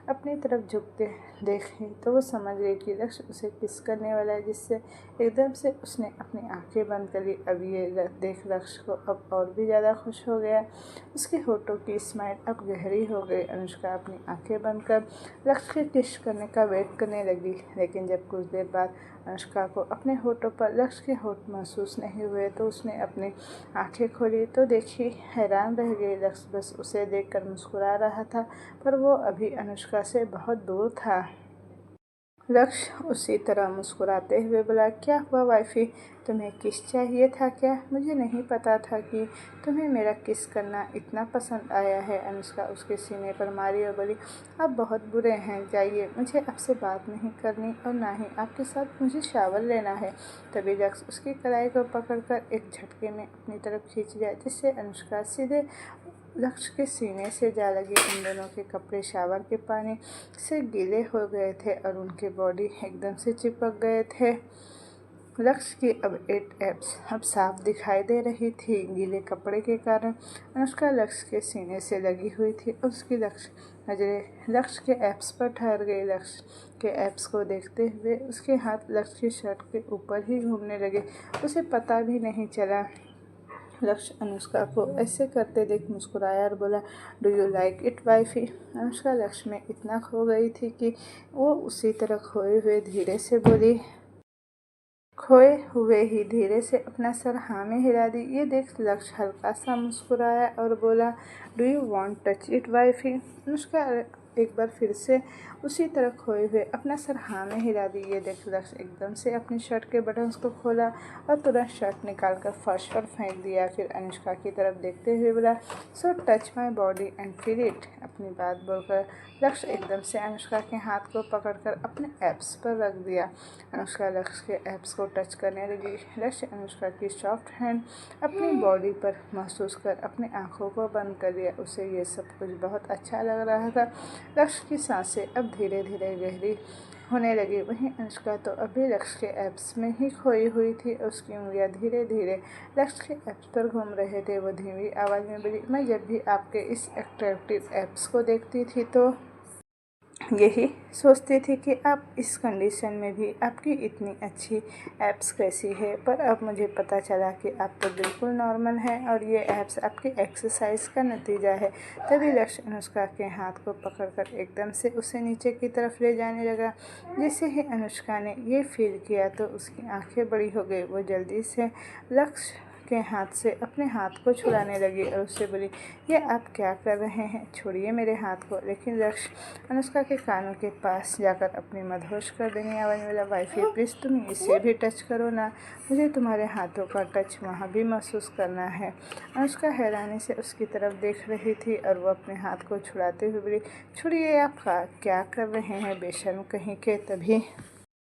अपनी तरफ झुकते देखी तो वो समझ गई कि लक्ष्य उसे किस करने वाला है, जिससे एकदम से उसने अपनी आंखें बंद कर ली। अब ये देख लक्ष्य को अब और भी ज़्यादा खुश हो गया। उसके होठों की स्माइल अब गहरी हो गई। अनुष्का अपनी आंखें बंद कर लक्ष्य के किस करने का वेट करने लगी, लेकिन जब कुछ देर बाद अनुष्का को अपने होठों पर लक्ष्य के होठ महसूस नहीं हुए तो उसने अपनी आंखें खोली तो देखी, हैरान रह गई। लक्ष्य बस उसे देखकर मुस्कुरा रहा था, पर वो अभी अनुष्का से बहुत दूर था। लक्ष्य उसी तरह मुस्कुराते हुए बोला, क्या हुआ वाइफी, तुम्हें किस चाहिए था क्या? मुझे नहीं पता था कि तुम्हें मेरा किस करना इतना पसंद आया है। अनुष्का उसके सीने पर मारी और बोली, आप बहुत बुरे हैं, जाइए, मुझे आपसे बात नहीं करनी और ना ही आपके साथ मुझे शावर लेना है। तभी लक्ष्य उसकी कलाई को पकड़कर एक झटके में अपनी तरफ खींच लिया, जिससे अनुष्का सीधे लक्ष्य के सीने से जा लगी। उन दोनों के कपड़े शावर के पानी से गीले हो गए थे और उनके बॉडी एकदम से चिपक गए थे। लक्ष्य की अब 8 एब्स अब साफ दिखाई दे रही थी गीले कपड़े के कारण। अनुष्का लक्ष्य के सीने से लगी हुई थी और उसकी नजरें लक्ष्य के एब्स पर ठहर गई। लक्ष्य के एब्स को देखते हुए उसके हाथ लक्ष्य की शर्ट के ऊपर ही घूमने लगे, उसे पता भी नहीं चला। लक्ष्य अनुष्का को ऐसे करते देख मुस्कुराया और बोला, do you like it wifey? Anushka लक्ष्य में इतना खो गई थी कि वो उसी तरह खोए हुए ही धीरे से अपना सर हाँ में हिला दी। ये देख लक्ष्य हल्का सा मुस्कुराया और बोला, do you want touch it wifey? Anushka एक बार फिर से उसी तरह खोए हुए अपना सर हाँ में हिला दी। ये देख लक्ष्य एकदम से अपनी शर्ट के बटन्स को खोला और तुरंत शर्ट निकालकर फर्श पर फेंक दिया। फिर अनुष्का की तरफ देखते हुए बोला, सो touch my body and feel it. अपनी बात बोलकर लक्ष्य एकदम से अनुष्का के हाथ को पकड़कर अपने एब्स पर रख दिया। अनुष्का लक्ष्य के एब्स को टच करने लगी। लक्ष्य अनुष्का की सॉफ्ट हैंड अपनी बॉडी पर महसूस कर अपनी आंखों को बंद कर दिया। उसे ये सब कुछ बहुत अच्छा लग रहा था। लक्ष्य की सांसें अब धीरे धीरे गहरी होने लगी। वहीं अनुष्का तो अभी लक्ष्य के एब्स में ही खोई हुई थी। उसकी उंगलियां धीरे धीरे लक्ष्य के एब्स पर घूम रहे थे। वो धीमी आवाज़ में बोली, मैं जब भी आपके इस अट्रैक्टिव एब्स को देखती थी तो यही सोचती थी कि आप इस कंडीशन में भी आपकी इतनी अच्छी एब्स कैसी है, पर अब मुझे पता चला कि आप तो बिल्कुल नॉर्मल हैं और ये एब्स आपकी एक्सरसाइज का नतीजा है। तभी लक्ष्य अनुष्का के हाथ को पकड़कर एकदम से उसे नीचे की तरफ ले जाने लगा। जैसे ही अनुष्का ने ये फील किया तो उसकी आंखें बड़ी हो गई। वो जल्दी से लक्ष्य के हाथ से अपने हाथ को छुड़ाने लगी और उससे बोली, ये आप क्या कर रहे हैं, छोड़िए मेरे हाथ को। लेकिन लक्ष्य अनुष्का के कानों के पास जाकर अपनी मदहोश कर देने आवाज़ में बोला, वाइफी प्लीज़ तुम इसे भी टच करो ना, मुझे तुम्हारे हाथों का टच वहाँ भी महसूस करना है। अनुष्का हैरानी से उसकी तरफ देख रही थी और वो अपने हाथ को छुड़ाते हुए बोली, छोड़िए, आप क्या कर रहे हैं बेशर्म कहीं के। तभी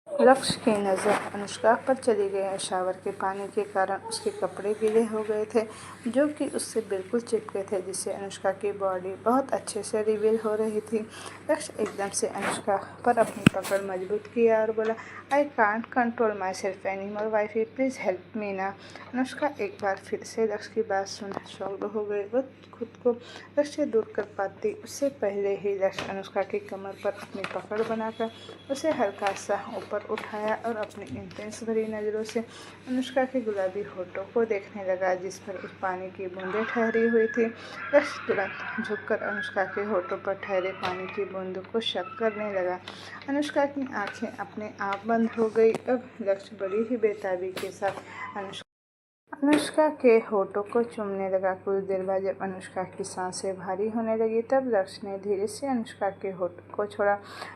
लक्ष्य की नज़र अनुष्का पर चली गई। शावर के पानी के कारण उसके कपड़े गीले हो गए थे, जो कि उससे बिल्कुल चिपके थे, जिससे अनुष्का की बॉडी बहुत अच्छे से रिवील हो रही थी। लक्ष्य एकदम से अनुष्का पर अपनी पकड़ मजबूत किया और बोला, I can't control my self anymore wifey, please help me ना। अनुष्का एक बार फिर से लक्ष्य की बात सुन शॉक्ड हो गई। वो खुद को लक्ष्य से दूर कर पाती उससे पहले ही लक्ष्य अनुष्का की कमर पर अपनी पकड़ बनाकर उसे हल्का सा ऊपर उठाया और अपनी इंटेंस भरी नज़रों से अनुष्का के गुलाबी होठों को देखने लगा, जिस पर उस पानी की बूंदें ठहरी हुई थी। लक्ष्य तुरंत झुककर अनुष्का के होठों पर ठहरे पानी की बूंदों को शक करने लगा। अनुष्का की आंखें अपने आप बंद हो गई। अब लक्ष्य बड़ी ही बेताबी के साथ अनुष्का अनुष्का के होठों को चूमने लगा। कुछ देर बाद जब अनुष्का की सांसें भारी होने लगी तब लक्ष्य ने धीरे से अनुष्का के होठों को छोड़ा।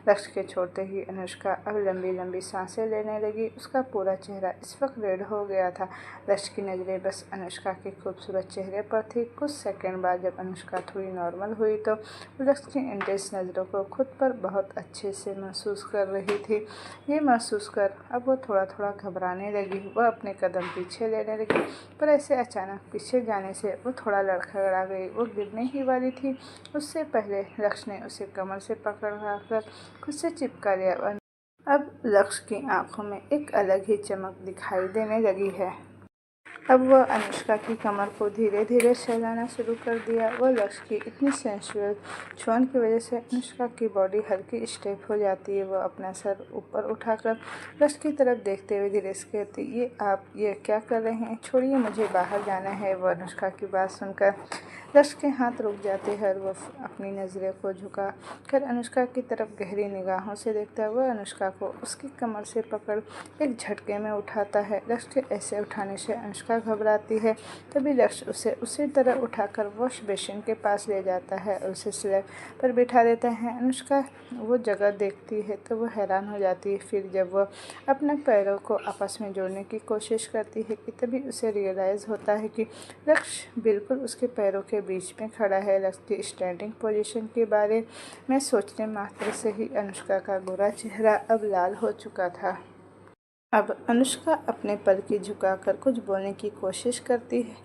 लक्ष्य के छोड़ते ही अनुष्का अब लंबी लंबी सांसें लेने लगी। उसका पूरा चेहरा इस वक्त रेड हो गया था। लक्ष्य की नज़रें बस अनुष्का के खूबसूरत चेहरे पर थी। कुछ सेकंड बाद जब अनुष्का थोड़ी नॉर्मल हुई तो लक्ष्य की इंटेंस नज़रों को खुद पर बहुत अच्छे से महसूस कर रही थी। ये महसूस कर अब वो थोड़ा थोड़ा घबराने लगी। वह अपने कदम पीछे लेने लगी, पर ऐसे अचानक पीछे जाने से वो थोड़ा लड़खड़ा गई। वो गिरने ही वाली थी। उससे पहले लक्ष्य ने उसे कमर से पकड़ खुद से चिपका लिया। अब लक्ष्य की आंखों में एक अलग ही चमक दिखाई देने लगी है। अब वह अनुष्का की कमर को धीरे धीरे सहलाना शुरू कर दिया। वह लक्ष्य की इतनी सेंसुअल छुआन की वजह से अनुष्का की बॉडी हल्की स्टेप हो जाती है। वह अपना सर ऊपर उठाकर लक्ष्य की तरफ देखते हुए धीरे से कहती, ये आप ये क्या कर रहे हैं? छोड़िए, मुझे बाहर जाना है। वह अनुष्का की बात सुनकर लक्ष्य के हाथ रुक जाते हैं और वह अपनी नज़रों को झुका कर अनुष्का की तरफ गहरी निगाहों से देखता है। वह अनुष्का को उसकी कमर से पकड़ एक झटके में उठाता है। लक्ष्य के ऐसे उठाने से अनुष्का घबराती है। तभी लक्ष्य उसे उसी तरह उठाकर वॉश बेसिन के पास ले जाता है और उसे स्लैब पर बिठा देता है। अनुष्का वो जगह देखती है तो वह हैरान हो जाती है। फिर जब वह अपने पैरों को आपस में जोड़ने की कोशिश करती है कि तभी उसे रियलाइज़ होता है कि लक्ष्य बिल्कुल उसके पैरों के बीच में खड़ा है। लक्ष्य की स्टैंडिंग पोजीशन के बारे में सोचने मात्र से ही अनुष्का का गोरा चेहरा अब लाल हो चुका था। अब अनुष्का अपने पर की झुकाकर कुछ बोलने की कोशिश करती है,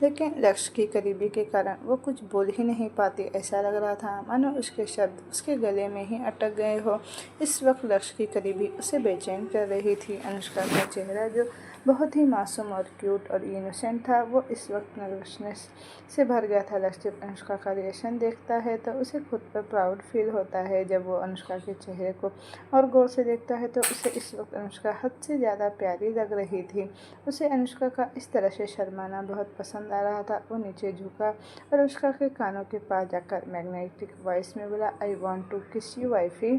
लेकिन लक्ष्य की करीबी के कारण वो कुछ बोल ही नहीं पाती। ऐसा लग रहा था मानो उसके शब्द उसके गले में ही अटक गए हो। इस वक्त लक्ष्य की करीबी उसे बेचैन कर रही थी। अनुष्का का चेहरा जो बहुत ही मासूम और क्यूट और इनोसेंट था, वो इस वक्त नर्वसनेस से भर गया था। लक्ष्य जब अनुष्का का रिएक्शन देखता है तो उसे खुद पर प्राउड फील होता है। जब वो अनुष्का के चेहरे को और गौर से देखता है तो उसे इस वक्त अनुष्का हद से ज़्यादा प्यारी लग रही थी। उसे अनुष्का का इस तरह से शर्माना बहुत पसंद आ रहा था। वो नीचे झुका और अनुष्का के कानों के पास जाकर मैग्नेटिक वॉइस में बोला, आई वॉन्ट टू किस यू वाइफी।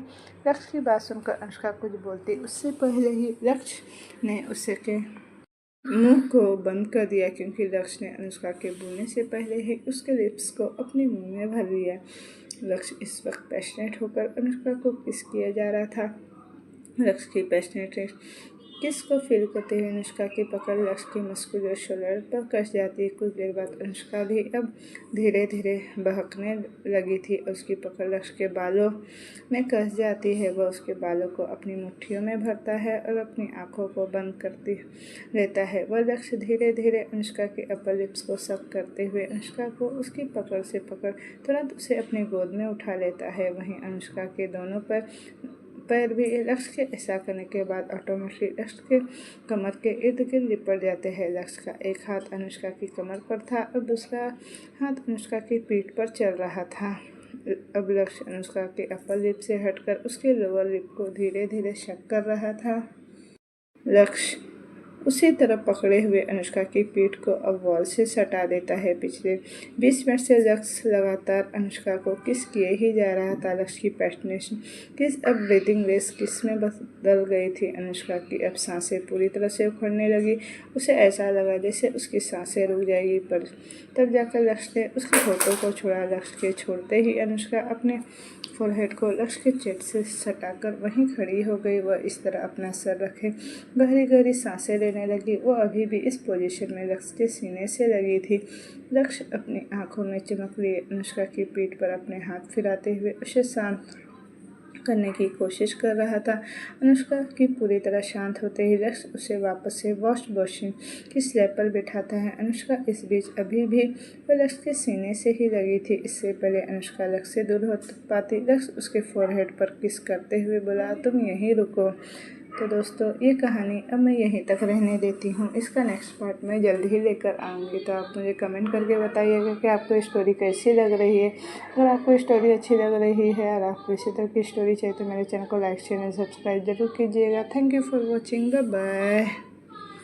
लक्ष्य की बात सुनकर अनुष्का कुछ बोलती उससे पहले ही लक्ष्य ने उसे के मुंह को बंद कर दिया, क्योंकि लक्ष्य ने अनुष्का के बोलने से पहले ही उसके लिप्स को अपने मुंह में भर लिया। लक्ष्य इस वक्त पैशनेट होकर अनुष्का को किस किया जा रहा था। लक्ष्य की पैशनेट किस को फील करते हुए अनुष्का की पकड़ लक्ष्य की मस्कुलर शोल्डर पर कस जाती है। कुछ देर बाद अनुष्का भी अब धीरे धीरे बहकने लगी थी और उसकी पकड़ लक्ष्य के बालों में कस जाती है। वह उसके बालों को अपनी मुट्ठियों में भरता है और अपनी आंखों को बंद करती लेता है। वह लक्ष्य धीरे धीरे अनुष्का के अपर लिप्स को सक करते हुए अनुष्का को उसकी पकड़ से पकड़ तुरंत उसे अपनी गोद में उठा लेता है। वहीं अनुष्का के दोनों पैर भी लक्ष्य के ऐसा करने के बाद ऑटोमेटिकली लक्ष्य के कमर के इर्द गिर्द लिपट जाते हैं। लक्ष्य का एक हाथ अनुष्का की कमर पर था और दूसरा हाथ अनुष्का की पीठ पर चल रहा था। अब लक्ष्य अनुष्का के अपर लिप से हटकर उसके लोअर लिप को धीरे धीरे शक कर रहा था। लक्ष्य उसी तरह पकड़े हुए अनुष्का की पीठ को अब वॉल से सटा देता है। पिछले 20 मिनट से लक्ष्य लगातार अनुष्का को किस किए ही जा रहा था। लक्ष्य की पैशनेशन किस अब ब्रीथिंग रेस किस में बदल गई थी। अनुष्का की अब सांसें पूरी तरह से उखड़ने लगी। उसे ऐसा लगा जैसे उसकी सांसें रुक जाएगी, पर तब जाकर लक्ष्य ने उसके होठों को छोड़ा। लक्ष्य के छोड़ते ही अनुष्का अपने फोरहेड को लक्ष्य के चेस्ट से सटाकर वहीं खड़ी हो गई। वह इस तरह अपना सर रखे गहरी गहरी सांसें लेने लगी। वो अभी भी इस पोजीशन में लक्ष्य के सीने से लगी थी। लक्ष्य अपनी आंखों में चमक लिए अनुष्का की पीठ पर अपने हाथ फिराते हुए उसे शांत करने की कोशिश कर रहा था। अनुष्का की पूरी तरह शांत होते ही लक्ष्य उसे वापस से वॉश बेसिन की स्लैब पर बिठाता है। अनुष्का इस बीच अभी भी वह लक्ष्य के सीने से ही लगी थी। इससे पहले अनुष्का लक्ष्य से दूर हो पाती, लक्ष्य उसके फोरहेड पर किस करते हुए बोला, तुम यहीं रुको। तो दोस्तों, ये कहानी अब मैं यहीं तक रहने देती हूँ। इसका नेक्स्ट पार्ट मैं जल्द ही लेकर आऊँगी। तो आप मुझे कमेंट करके बताइएगा कि आपको स्टोरी कैसी लग रही है। अगर आपको स्टोरी अच्छी लग रही है और आपको इसी तरह की स्टोरी चाहिए तो मेरे चैनल को लाइक शेयर एंड सब्सक्राइब जरूर कीजिएगा। Thank you for watching. Bye bye.